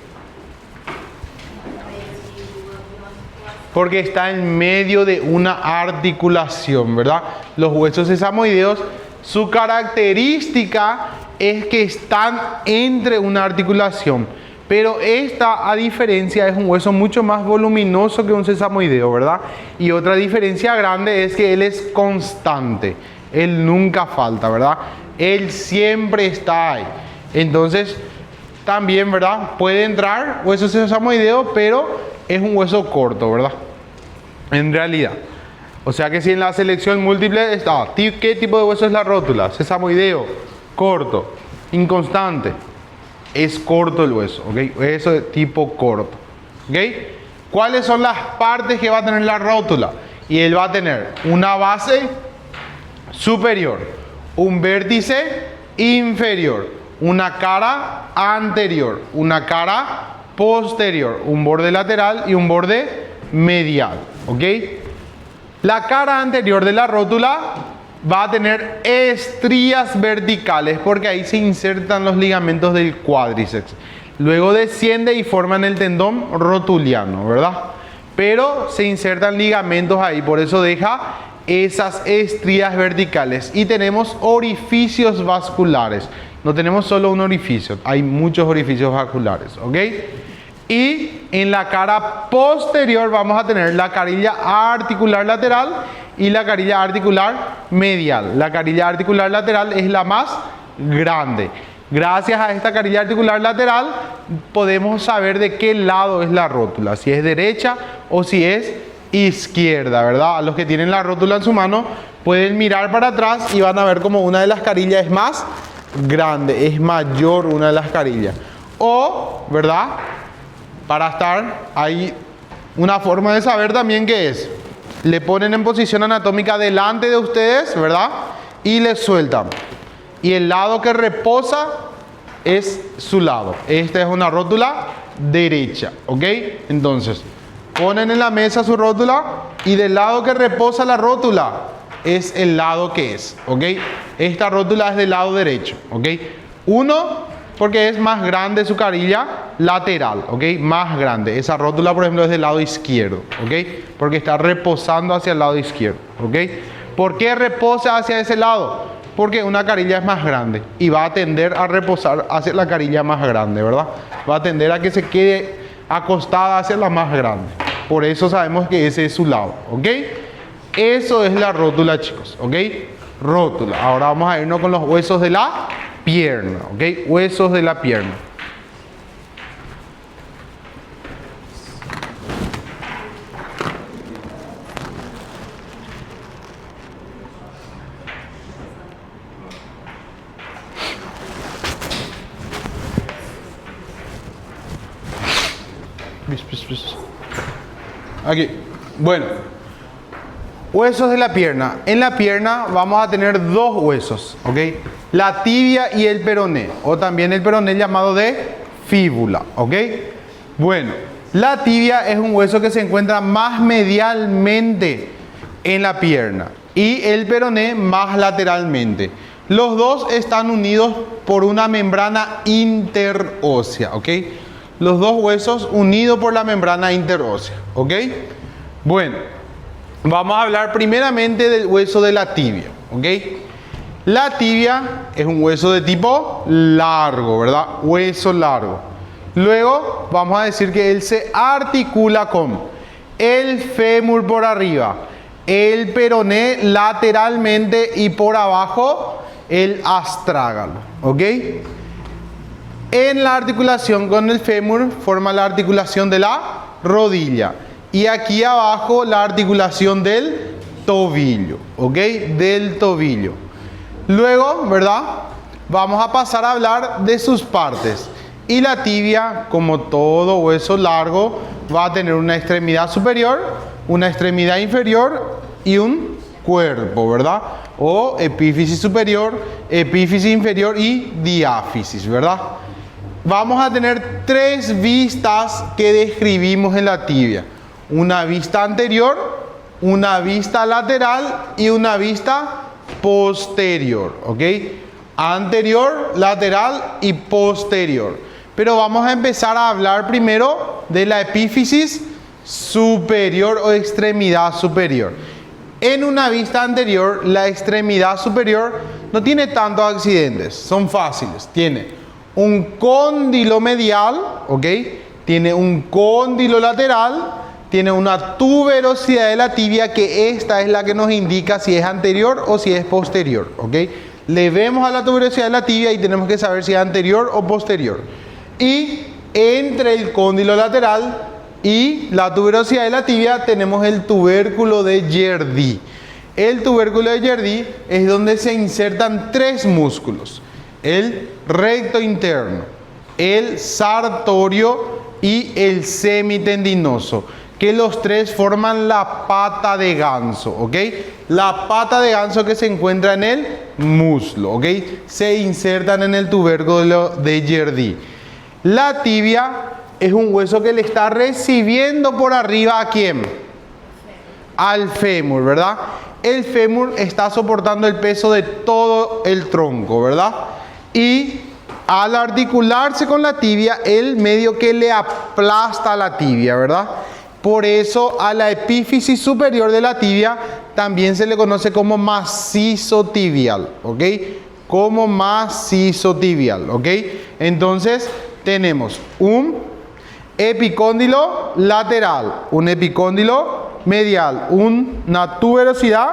Porque está en medio de una articulación, ¿verdad? Los huesos sesamoideos, su característica es que están entre una articulación. Pero esta, a diferencia, es un hueso mucho más voluminoso que un sesamoideo, ¿verdad? Y otra diferencia grande es que él es constante. Él nunca falta, ¿verdad? Él siempre está ahí. Entonces, también, ¿verdad? Puede entrar hueso sesamoideo, pero es un hueso corto, ¿verdad? En realidad. O sea que si en la selección múltiple está, ¿qué tipo de hueso es la rótula? Sesamoideo, corto, inconstante. Es corto el hueso, ¿ok? Hueso de tipo corto, ¿ok? ¿Cuáles son las partes que va a tener la rótula? Y él va a tener una base superior, un vértice inferior, una cara anterior, una cara posterior, un borde lateral y un borde medial, ¿ok? La cara anterior de la rótula va a tener estrías verticales porque ahí se insertan los ligamentos del cuádriceps. Luego desciende y forman el tendón rotuliano, ¿verdad? Pero se insertan ligamentos ahí, por eso deja esas estrías verticales. Y tenemos orificios vasculares. No tenemos solo un orificio, hay muchos orificios vasculares, ¿ok? Y en la cara posterior vamos a tener la carilla articular lateral y la carilla articular medial. La carilla articular lateral es la más grande. Gracias a esta carilla articular lateral podemos saber de qué lado es la rótula, si es derecha o si es izquierda, ¿verdad? A los que tienen la rótula en su mano pueden mirar para atrás y van a ver como una de las carillas es más grande, es mayor una de las carillas. O, ¿verdad? Para estar ahí, una forma de saber también que es, le ponen en posición anatómica delante de ustedes, ¿verdad? Y le sueltan. Y el lado que reposa es su lado. Esta es una rótula derecha, ¿ok? Entonces, ponen en la mesa su rótula y del lado que reposa la rótula es el lado que es, ¿ok? Esta rótula es del lado derecho, ¿ok? Uno, porque es más grande su carilla lateral, ¿ok? Más grande. Esa rótula, por ejemplo, es del lado izquierdo, ¿ok? Porque está reposando hacia el lado izquierdo, ¿ok? ¿Por qué reposa hacia ese lado? Porque una carilla es más grande y va a tender a reposar hacia la carilla más grande, ¿verdad? Va a tender a que se quede acostada hacia la más grande. Por eso sabemos que ese es su lado, ¿ok? Eso es la rótula, chicos, ¿ok? Rótula. Ahora vamos a irnos con los huesos de la pierna, ¿ok? Huesos de la pierna. Aquí. Bueno. Huesos de la pierna. En la pierna vamos a tener dos huesos, ¿ok? La tibia y el peroné, o también el peroné llamado de fíbula, ¿ok? Bueno, la tibia es un hueso que se encuentra más medialmente en la pierna y el peroné más lateralmente. Los dos están unidos por una membrana interósea, ¿ok? Los dos huesos unidos por la membrana interósea, ¿ok? Bueno, vamos a hablar primeramente del hueso de la tibia, ¿ok? La tibia es un hueso de tipo largo, ¿verdad? Hueso largo. Luego vamos a decir que él se articula con el fémur por arriba, el peroné lateralmente y por abajo el astrágalo, ¿ok? En la articulación con el fémur forma la articulación de la rodilla y aquí abajo la articulación del tobillo, ¿ok? Del tobillo. Luego, ¿verdad? Vamos a pasar a hablar de sus partes. Y la tibia, como todo hueso largo, va a tener una extremidad superior, una extremidad inferior y un cuerpo, ¿verdad? O epífisis superior, epífisis inferior y diáfisis, ¿verdad? Vamos a tener tres vistas que describimos en la tibia. Una vista anterior, una vista lateral y una vista posterior, ¿ok? Anterior, lateral y posterior. Pero vamos a empezar a hablar primero de la epífisis superior o extremidad superior. En una vista anterior, la extremidad superior no tiene tantos accidentes, son fáciles. Tiene un cóndilo medial, ¿ok? Tiene un cóndilo lateral, tiene una tuberosidad de la tibia, que esta es la que nos indica si es anterior o si es posterior, ¿ok? Le vemos a la tuberosidad de la tibia y tenemos que saber si es anterior o posterior. Y entre el cóndilo lateral y la tuberosidad de la tibia tenemos el tubérculo de Jerdí. El tubérculo de Jerdí es donde se insertan tres músculos: el recto interno, el sartorio y el semitendinoso, que los tres forman la pata de ganso, ¿ok? La pata de ganso que se encuentra en el muslo, ¿ok? Se insertan en el tubérculo de Jerdí. La tibia es un hueso que le está recibiendo por arriba ¿a quién? Al fémur, ¿verdad? El fémur está soportando el peso de todo el tronco, ¿verdad? Y al articularse con la tibia, el medio que le aplasta la tibia, ¿verdad? Por eso a la epífisis superior de la tibia también se le conoce como macizo tibial, ¿ok? Como macizo tibial, ¿ok? Entonces tenemos un epicóndilo lateral, un epicóndilo medial, una tuberosidad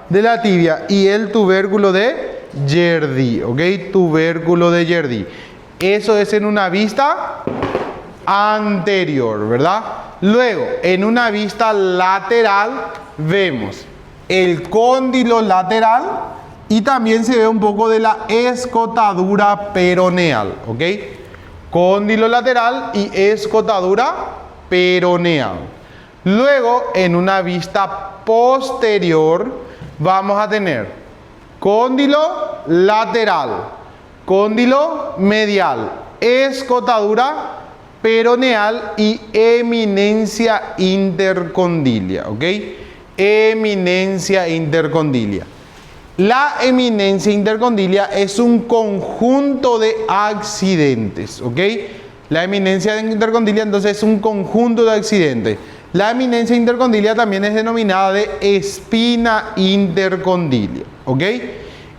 de la tibia y el tubérculo de Jerdí, ¿ok? Tubérculo de Jerdí. Eso es en una vista anterior, ¿verdad? Luego, en una vista lateral, vemos el cóndilo lateral y también se ve un poco de la escotadura peroneal, ¿ok? Cóndilo lateral y escotadura peroneal. Luego, en una vista posterior, vamos a tener cóndilo lateral, cóndilo medial, escotadura peroneal y eminencia intercondilia, ¿ok? Eminencia intercondilia. La eminencia intercondilia es un conjunto de accidentes, ¿ok? La eminencia intercondilia entonces es un conjunto de accidentes. La eminencia intercondilia también es denominada de espina intercondilia, ¿ok?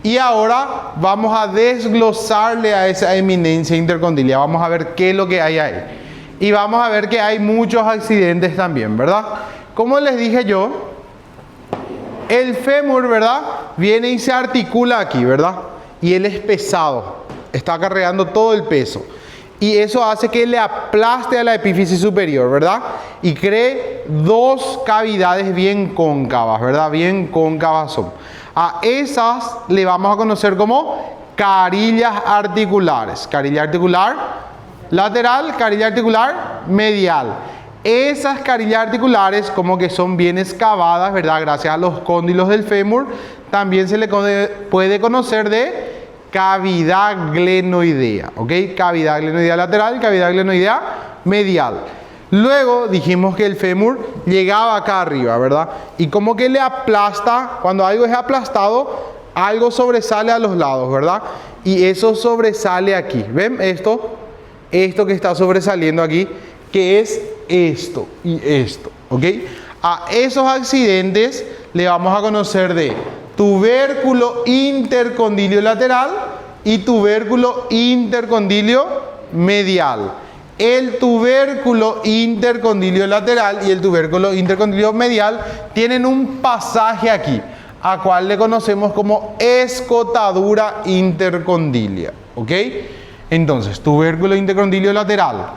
Y ahora vamos a desglosarle a esa eminencia intercondilia. Vamos a ver qué es lo que hay ahí. Y vamos a ver que hay muchos accidentes también, ¿verdad? Como les dije yo, el fémur, ¿verdad? Viene y se articula aquí, ¿verdad? Y él es pesado. Está cargando todo el peso. Y eso hace que le aplaste a la epífisis superior, ¿verdad? Y cree dos cavidades bien cóncavas, ¿verdad? Bien cóncavas son. A esas le vamos a conocer como carillas articulares. Carilla articular lateral, carilla articular medial. Esas carillas articulares, como que son bien excavadas, ¿verdad? Gracias a los cóndilos del fémur, también se le puede conocer de cavidad glenoidea, ¿ok? Cavidad glenoidea lateral y cavidad glenoidea medial. Luego dijimos que el fémur llegaba acá arriba, ¿verdad? Y como que le aplasta, cuando algo es aplastado, algo sobresale a los lados, ¿verdad? Y eso sobresale aquí. ¿Ven esto? Esto que está sobresaliendo aquí, que es esto y esto, ¿ok? A esos accidentes le vamos a conocer de tubérculo intercondilio lateral y tubérculo intercondilio medial. El tubérculo intercondilio lateral y el tubérculo intercondilio medial tienen un pasaje aquí, a cual le conocemos como escotadura intercondilia, ¿ok? Entonces, tubérculo intercondilio lateral,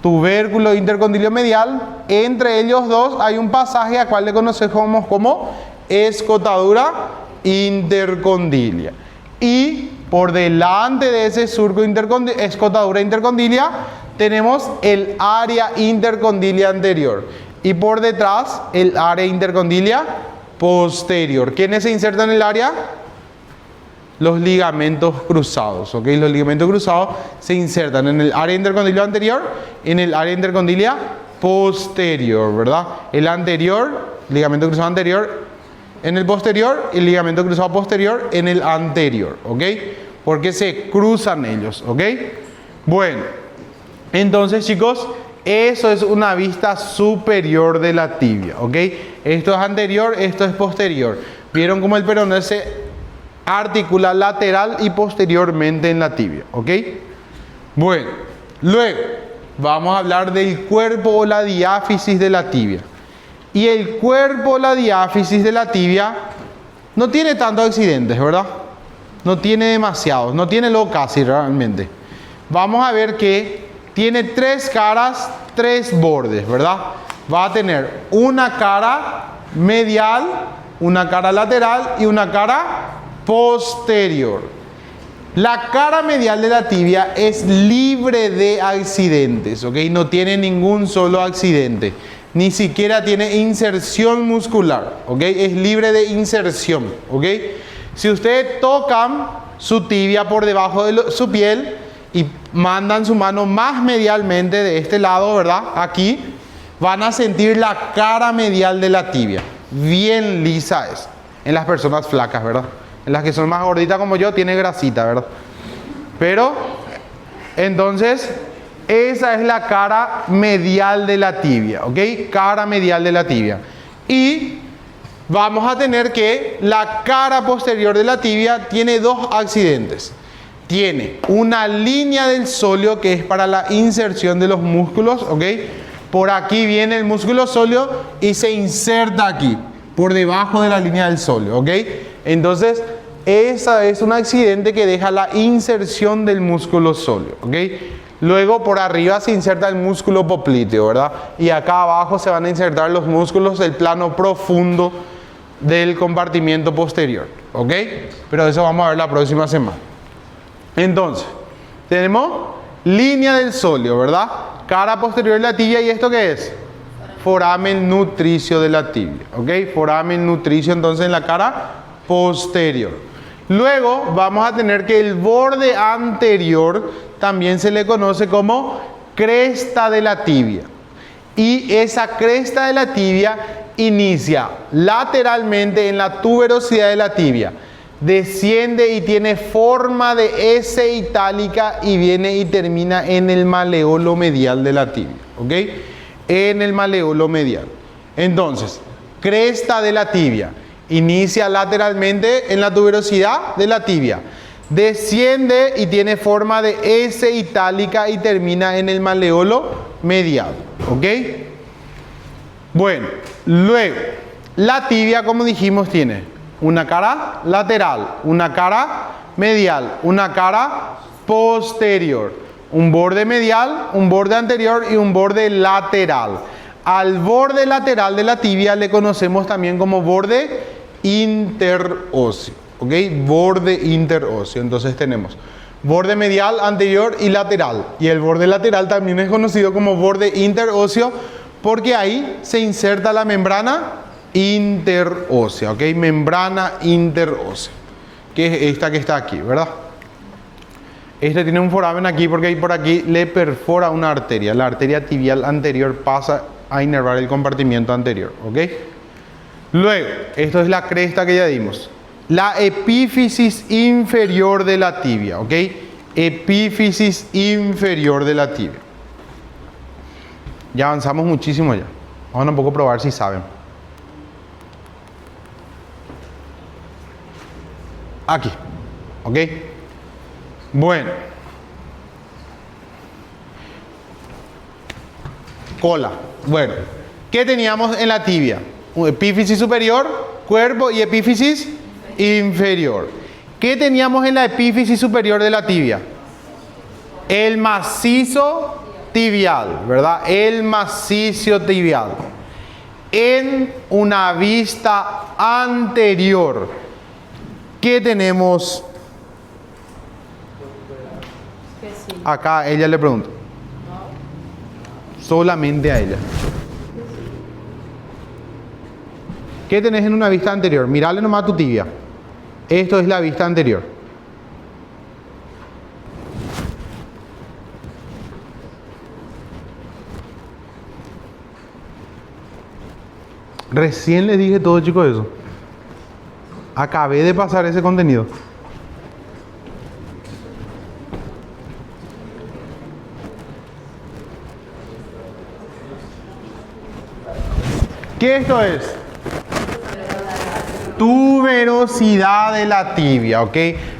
tubérculo intercondilio medial, entre ellos dos hay un pasaje a cual le conocemos como escotadura intercondilia. Y por delante de ese surco escotadura intercondilia tenemos el área intercondilia anterior. Y por detrás el área intercondilia posterior. ¿Quiénes se insertan en el área? Los ligamentos cruzados, ¿ok? Los ligamentos cruzados se insertan en el área intercondilia anterior y en el área intercondilia posterior, ¿verdad? El anterior, ligamento cruzado anterior, en el posterior, el ligamento cruzado posterior en el anterior, ¿ok? Porque se cruzan ellos, ¿ok? Bueno, entonces chicos, eso es una vista superior de la tibia, ¿ok? Esto es anterior, esto es posterior. ¿Vieron cómo el peroné se articula lateral y posteriormente en la tibia? ¿Ok? Bueno, luego vamos a hablar del cuerpo o la diáfisis de la tibia. Y el cuerpo o la diáfisis de la tibia no tiene tantos accidentes, ¿verdad? No tiene demasiados, no tiene lo casi realmente. Vamos a ver que tiene 3 caras, 3 bordes, ¿verdad? Va a tener una cara medial, una cara lateral y una cara posterior. La cara medial de la tibia es libre de accidentes, ¿ok? No tiene ningún solo accidente. Ni siquiera tiene inserción muscular, ¿ok? Es libre de inserción, ¿ok? Si ustedes tocan su tibia por debajo de su piel y mandan su mano más medialmente de este lado, ¿verdad? Aquí, van a sentir la cara medial de la tibia. Bien lisa es. En las personas flacas, ¿verdad? En las que son más gorditas como yo, tiene grasita, ¿verdad? Pero, entonces, esa es la cara medial de la tibia, ¿ok? Cara medial de la tibia. Y vamos a tener que la cara posterior de la tibia tiene 2 accidentes. Tiene una línea del sóleo que es para la inserción de los músculos, ¿ok? Por aquí viene el músculo sóleo y se inserta aquí, por debajo de la línea del sóleo, ¿ok? Entonces, esa es un accidente que deja la inserción del músculo sóleo, ¿ok? Luego, por arriba se inserta el músculo popliteo, ¿verdad? Y acá abajo se van a insertar los músculos del plano profundo del compartimiento posterior, ¿ok? Pero eso vamos a ver la próxima semana. Entonces, tenemos línea del sóleo, ¿verdad? Cara posterior de la tibia, ¿y esto qué es? Foramen nutricio de la tibia, ¿ok? Foramen nutricio entonces en la cara posterior. Luego vamos a tener que el borde anterior también se le conoce como cresta de la tibia. Y esa cresta de la tibia inicia lateralmente en la tuberosidad de la tibia. Desciende y tiene forma de S itálica y viene y termina en el maleolo medial de la tibia, ¿ok? En el maleolo medial. Entonces, cresta de la tibia. Inicia lateralmente en la tuberosidad de la tibia. Desciende y tiene forma de S itálica y termina en el maleolo medial, ¿ok? Bueno, luego, la tibia, como dijimos, tiene una cara lateral, una cara medial, una cara posterior, un borde medial, un borde anterior y un borde lateral. Al borde lateral de la tibia le conocemos también como borde interóseo, ¿ok? Borde interóseo. Entonces tenemos borde medial, anterior y lateral. Y el borde lateral también es conocido como borde interóseo porque ahí se inserta la membrana interósea, ¿ok? Membrana interósea, que es esta que está aquí, ¿verdad? Este tiene un foramen aquí porque por aquí le perfora una arteria. La arteria tibial anterior pasa a inervar el compartimiento anterior, ¿ok? Luego, esto es la cresta que ya dimos. La epífisis inferior de la tibia, ¿ok? Epífisis inferior de la tibia. Ya avanzamos muchísimo ya. Vamos a un poco probar si saben. Aquí, ¿ok? Bueno. Cola. Bueno, ¿qué teníamos en la tibia? Epífisis superior, cuerpo y epífisis inferior. ¿Qué teníamos en la epífisis superior de la tibia? El macizo tibial, ¿verdad? El macizo tibial. En una vista anterior. ¿Qué tenemos? Acá ella le pregunta. Solamente a ella. ¿Qué tenés en una vista anterior? Mirale nomás a tu tibia. Esto es la vista anterior. Recién les dije todo, chicos, eso. Acabé de pasar ese contenido. ¿Qué esto es? Tuberosidad de la tibia, ¿ok?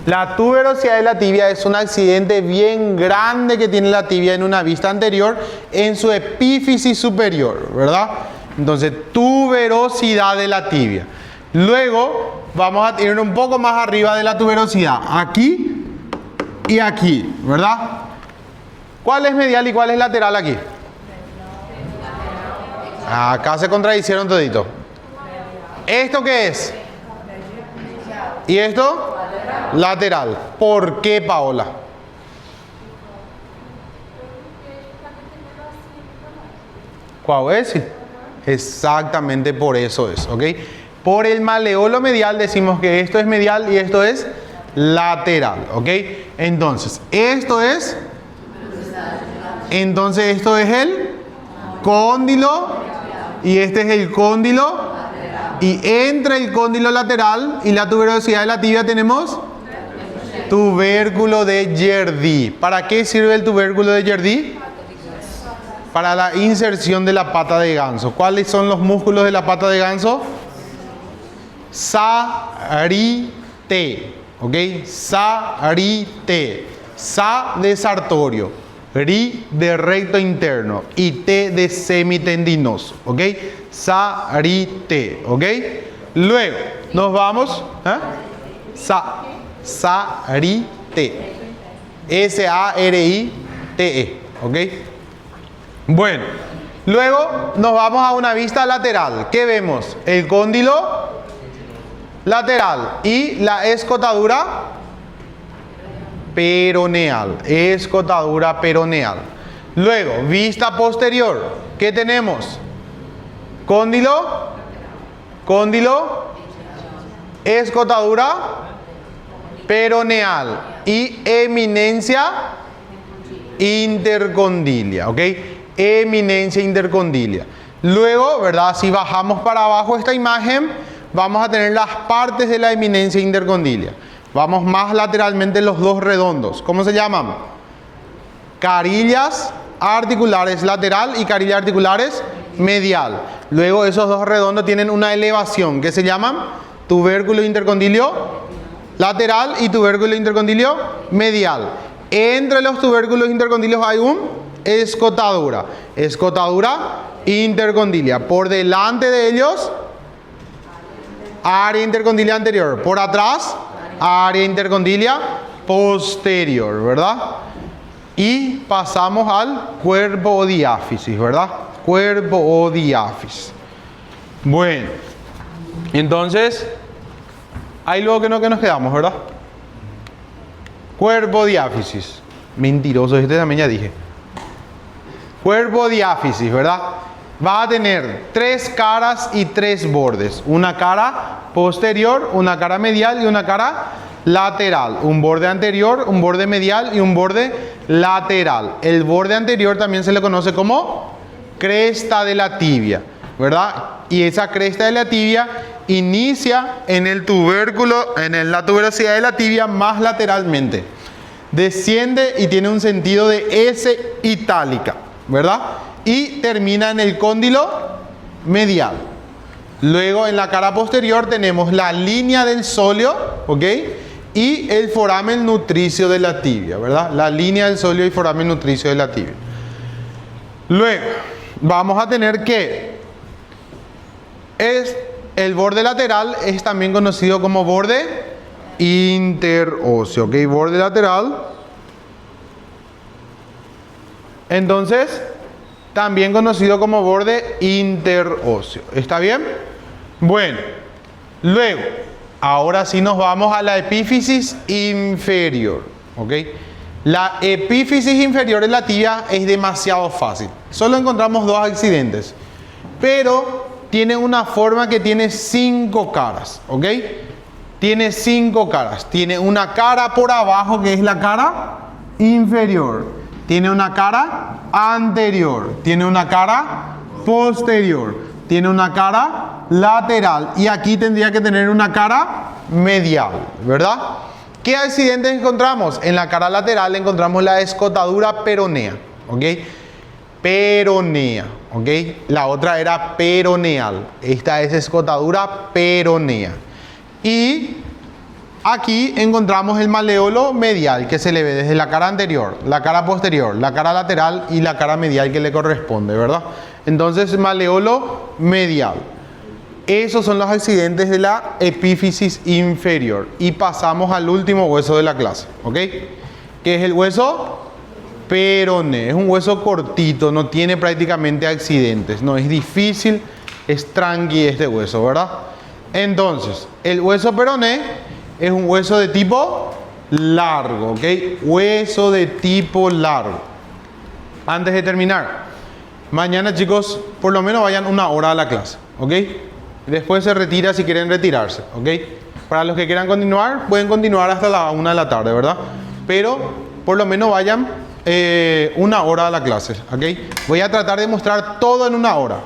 La tuberosidad de la tibia es un accidente bien grande que tiene la tibia en una vista anterior en su epífisis superior, ¿verdad? Entonces, tuberosidad de la tibia. Luego, vamos a ir un poco más arriba de la tuberosidad. Aquí y aquí, ¿verdad? ¿Cuál es medial y cuál es lateral aquí? Acá se contradicieron todito. ¿Esto qué es? ¿Y esto? Lateral. ¿Por qué, Paola? ¿Cuál es? Exactamente por eso es, ¿ok? Por el maleolo medial decimos que esto es medial y esto es lateral, ¿ok? Entonces, esto es el cóndilo y este es el cóndilo. Y entre el cóndilo lateral y la tuberosidad de la tibia tenemos tubérculo de Jerdí. ¿Para qué sirve el tubérculo de Jerdí? Para la inserción de la pata de ganso. ¿Cuáles son los músculos de la pata de ganso? Sarite. ¿Ok? Sarite. Sa de sartorio. Ri de recto interno. Y T de semitendinoso. ¿Ok? Sarite. ¿Ok? Luego nos vamos. Sarite. S-A-R-I-T-E. ¿Ok? Bueno. Luego nos vamos a una vista lateral. ¿Qué vemos? El cóndilo lateral y la escotadura peroneal. Escotadura peroneal. Luego, vista posterior. ¿Qué tenemos? Cóndilo, escotadura peroneal y eminencia intercondilia, ¿ok? Eminencia intercondilia. Luego, ¿verdad? Si bajamos para abajo esta imagen, vamos a tener las partes de la eminencia intercondilia. Vamos más lateralmente los dos redondos. ¿Cómo se llaman? Carillas articulares lateral y carillas articulares medial. Luego esos dos redondos tienen una elevación que se llaman tubérculo intercondilio lateral y tubérculo intercondilio medial. Entre los tubérculos intercondilios hay un escotadura. Escotadura intercondilia. Por delante de ellos, área intercondilia anterior. Por atrás, área intercondilia posterior, ¿verdad? Y pasamos al cuerpo o diáfisis, ¿verdad? Cuerpo o diáfisis. Bueno, entonces, ahí luego que nos quedamos, ¿verdad? Cuerpo diáfisis. Mentiroso, este también ya dije. Cuerpo diáfisis, ¿verdad? Va a tener 3 caras y 3 bordes. Una cara posterior, una cara medial y una cara lateral. Un borde anterior, un borde medial y un borde lateral. El borde anterior también se le conoce como cresta de la tibia, ¿verdad? Y esa cresta de la tibia inicia en el tubérculo, la tuberosidad de la tibia más lateralmente. Desciende y tiene un sentido de S itálica, ¿verdad? Y termina en el cóndilo medial. Luego en la cara posterior tenemos la línea del sóleo, ¿ok? Y el foramen nutricio de la tibia, ¿verdad? La línea del sóleo y foramen nutricio de la tibia. Luego vamos a tener que el borde lateral es también conocido como borde interóseo, ¿ok? Borde lateral. Entonces, también conocido como borde interóseo. ¿Está bien? Bueno, Luego, ahora sí nos vamos a la epífisis inferior, ¿ok? La epífisis inferior de la tibia es demasiado fácil. Solo encontramos 2 accidentes, pero tiene una forma que tiene 5 caras, ¿ok? Tiene 5 caras. Tiene una cara por abajo que es la cara inferior. Tiene una cara anterior. Tiene una cara posterior. Tiene una cara lateral. Y aquí tendría que tener una cara medial, ¿verdad? ¿Qué accidentes encontramos? En la cara lateral encontramos la escotadura peronea, ¿ok? Peronea, ¿ok? La otra era peroneal. Esta es escotadura peronea. Y aquí encontramos el maleolo medial que se le ve desde la cara anterior, la cara posterior, la cara lateral y la cara medial que le corresponde, ¿verdad? Entonces, maleolo medial. Esos son los accidentes de la epífisis inferior. Y pasamos al último hueso de la clase, ¿ok? Que es el hueso peroné. Es un hueso cortito, no tiene prácticamente accidentes. No es difícil, es tranqui este hueso, ¿verdad? Entonces, el hueso peroné es un hueso de tipo largo, ¿ok? Hueso de tipo largo. Antes de terminar, mañana, chicos, por lo menos vayan 1 hora a la clase, ¿ok? Después se retira si quieren retirarse, ¿ok? Para los que quieran continuar, pueden continuar hasta la 1 de la tarde, ¿verdad? Pero por lo menos vayan 1 hora a la clase, ¿ok? Voy a tratar de mostrar todo en 1 hora.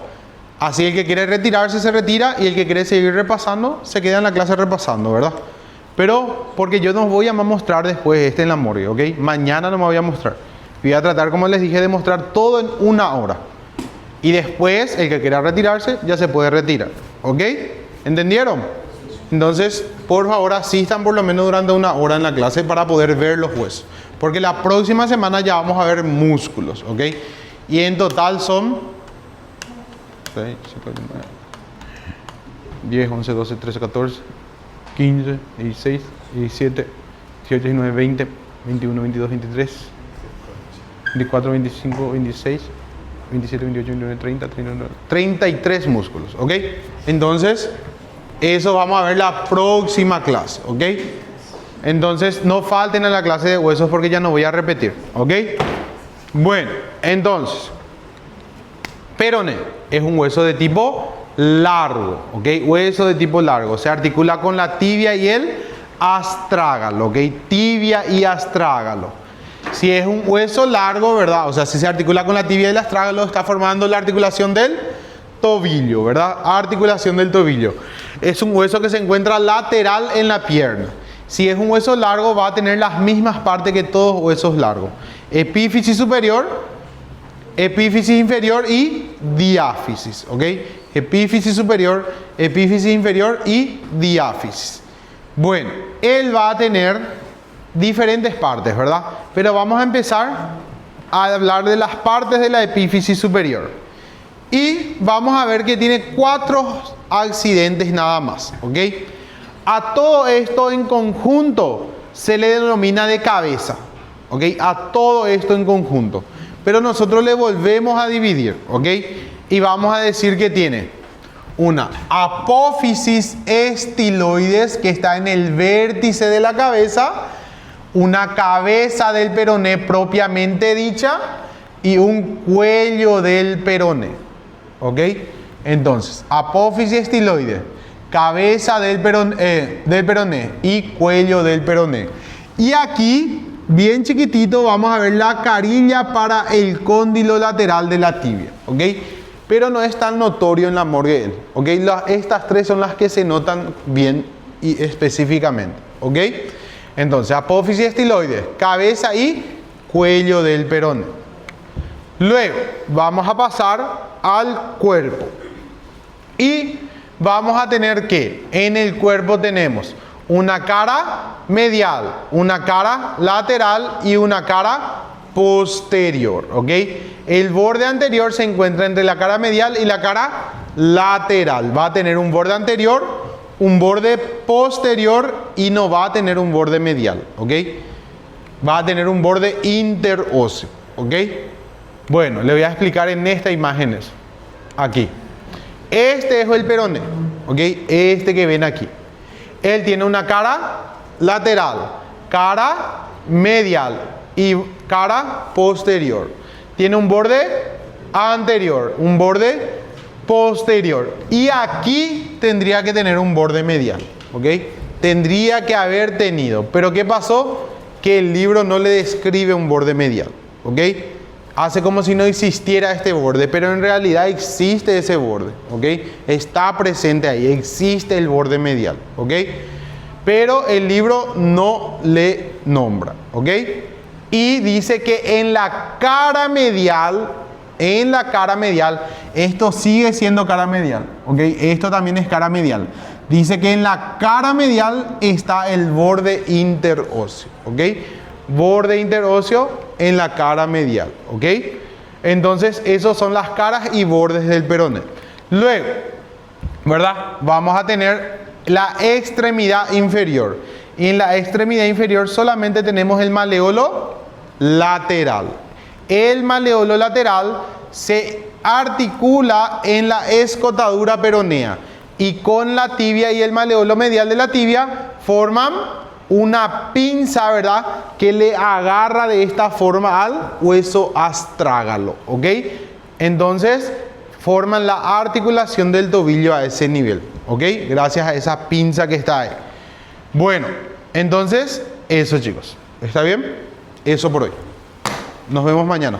Así el que quiere retirarse se retira y el que quiere seguir repasando se queda en la clase repasando, ¿verdad? Pero porque yo no voy a mostrar después en la morgue, ¿ok? Mañana no me voy a mostrar. Voy a tratar, como les dije, de mostrar todo en 1 hora. Y después, el que quiera retirarse, ya se puede retirar, ¿ok? ¿Entendieron? Entonces, por favor, asistan por lo menos durante 1 hora en la clase para poder ver los huesos. Porque la próxima semana ya vamos a ver músculos, ¿ok? Y en total son 6, 7, 9, 10, 11, 12, 13, 14, 15, 16, 17, 18, 19, 20, 21, 22, 23, 24, 25, 26, 27, 28, 29, 30, 39, 33 músculos, ¿ok? Entonces, eso vamos a ver la próxima clase, ¿ok? Entonces, no falten a la clase de huesos porque ya no voy a repetir, ¿ok? Bueno, entonces, peroné es un hueso de tipo largo, ¿ok? Hueso de tipo largo. Se articula con la tibia y el astrágalo, ¿ok? Tibia y astrágalo. Si es un hueso largo, ¿verdad? O sea, si se articula con la tibia y el astrágalo, está formando la articulación del tobillo, ¿verdad? Articulación del tobillo. Es un hueso que se encuentra lateral en la pierna. Si es un hueso largo, va a tener las mismas partes que todos huesos largos. Epífisis superior, epífisis inferior y diáfisis, ¿ok? Epífisis superior, epífisis inferior y diáfisis. Bueno, él va a tener diferentes partes, ¿verdad? Pero vamos a empezar a hablar de las partes de la epífisis superior. Y vamos a ver que tiene 4 accidentes nada más, ¿ok? A todo esto en conjunto se le denomina de cabeza, ¿ok? A todo esto en conjunto. Pero nosotros le volvemos a dividir, ¿ok? Y vamos a decir que tiene una apófisis estiloides que está en el vértice de la cabeza, una cabeza del peroné propiamente dicha y un cuello del peroné, ¿ok? Entonces, apófisis estiloides, cabeza del peroné y cuello del peroné. Y aquí, bien chiquitito, vamos a ver la carilla para el cóndilo lateral de la tibia, ¿ok? Pero no es tan notorio en la morgue, ¿ok? Estas 3 son las que se notan bien y específicamente, ¿ok? Entonces, apófisis estiloides, cabeza y cuello del peroné. Luego, vamos a pasar al cuerpo. Y vamos a tener que en el cuerpo tenemos una cara medial, una cara lateral y una cara posterior, ¿ok? El borde anterior se encuentra entre la cara medial y la cara lateral. Va a tener un borde anterior, un borde posterior y no va a tener un borde medial, ¿ok? Va a tener un borde interóseo, ¿ok? Bueno, le voy a explicar en esta imagen eso. Aquí. Este es el peroné, ¿ok? Este que ven aquí. Él tiene una cara lateral, cara medial y cara posterior. Tiene un borde anterior, un borde posterior. Y aquí tendría que tener un borde medial, ¿ok? Tendría que haber tenido. Pero ¿qué pasó? Que el libro no le describe un borde medial, ¿ok? Hace como si no existiera este borde, pero en realidad existe ese borde, ¿ok? Está presente ahí, existe el borde medial, ¿ok? Pero el libro no le nombra, ¿ok? Y dice que en la cara medial, esto sigue siendo cara medial, ¿ok? Esto también es cara medial. Dice que en la cara medial está el borde interóseo, ¿ok? Borde interóseo en la cara medial, ¿ok? Entonces, esos son las caras y bordes del peroné. Luego, ¿verdad? Vamos a tener la extremidad inferior. Y en la extremidad inferior solamente tenemos el maleolo lateral. El maleolo lateral se articula en la escotadura peronea y con la tibia y el maleolo medial de la tibia forman una pinza, ¿verdad? Que le agarra de esta forma al hueso astrágalo, ¿ok? Entonces forman la articulación del tobillo a ese nivel, ¿ok? Gracias a esa pinza que está ahí. Bueno, entonces eso, chicos, ¿está bien? Eso por hoy. Nos vemos mañana.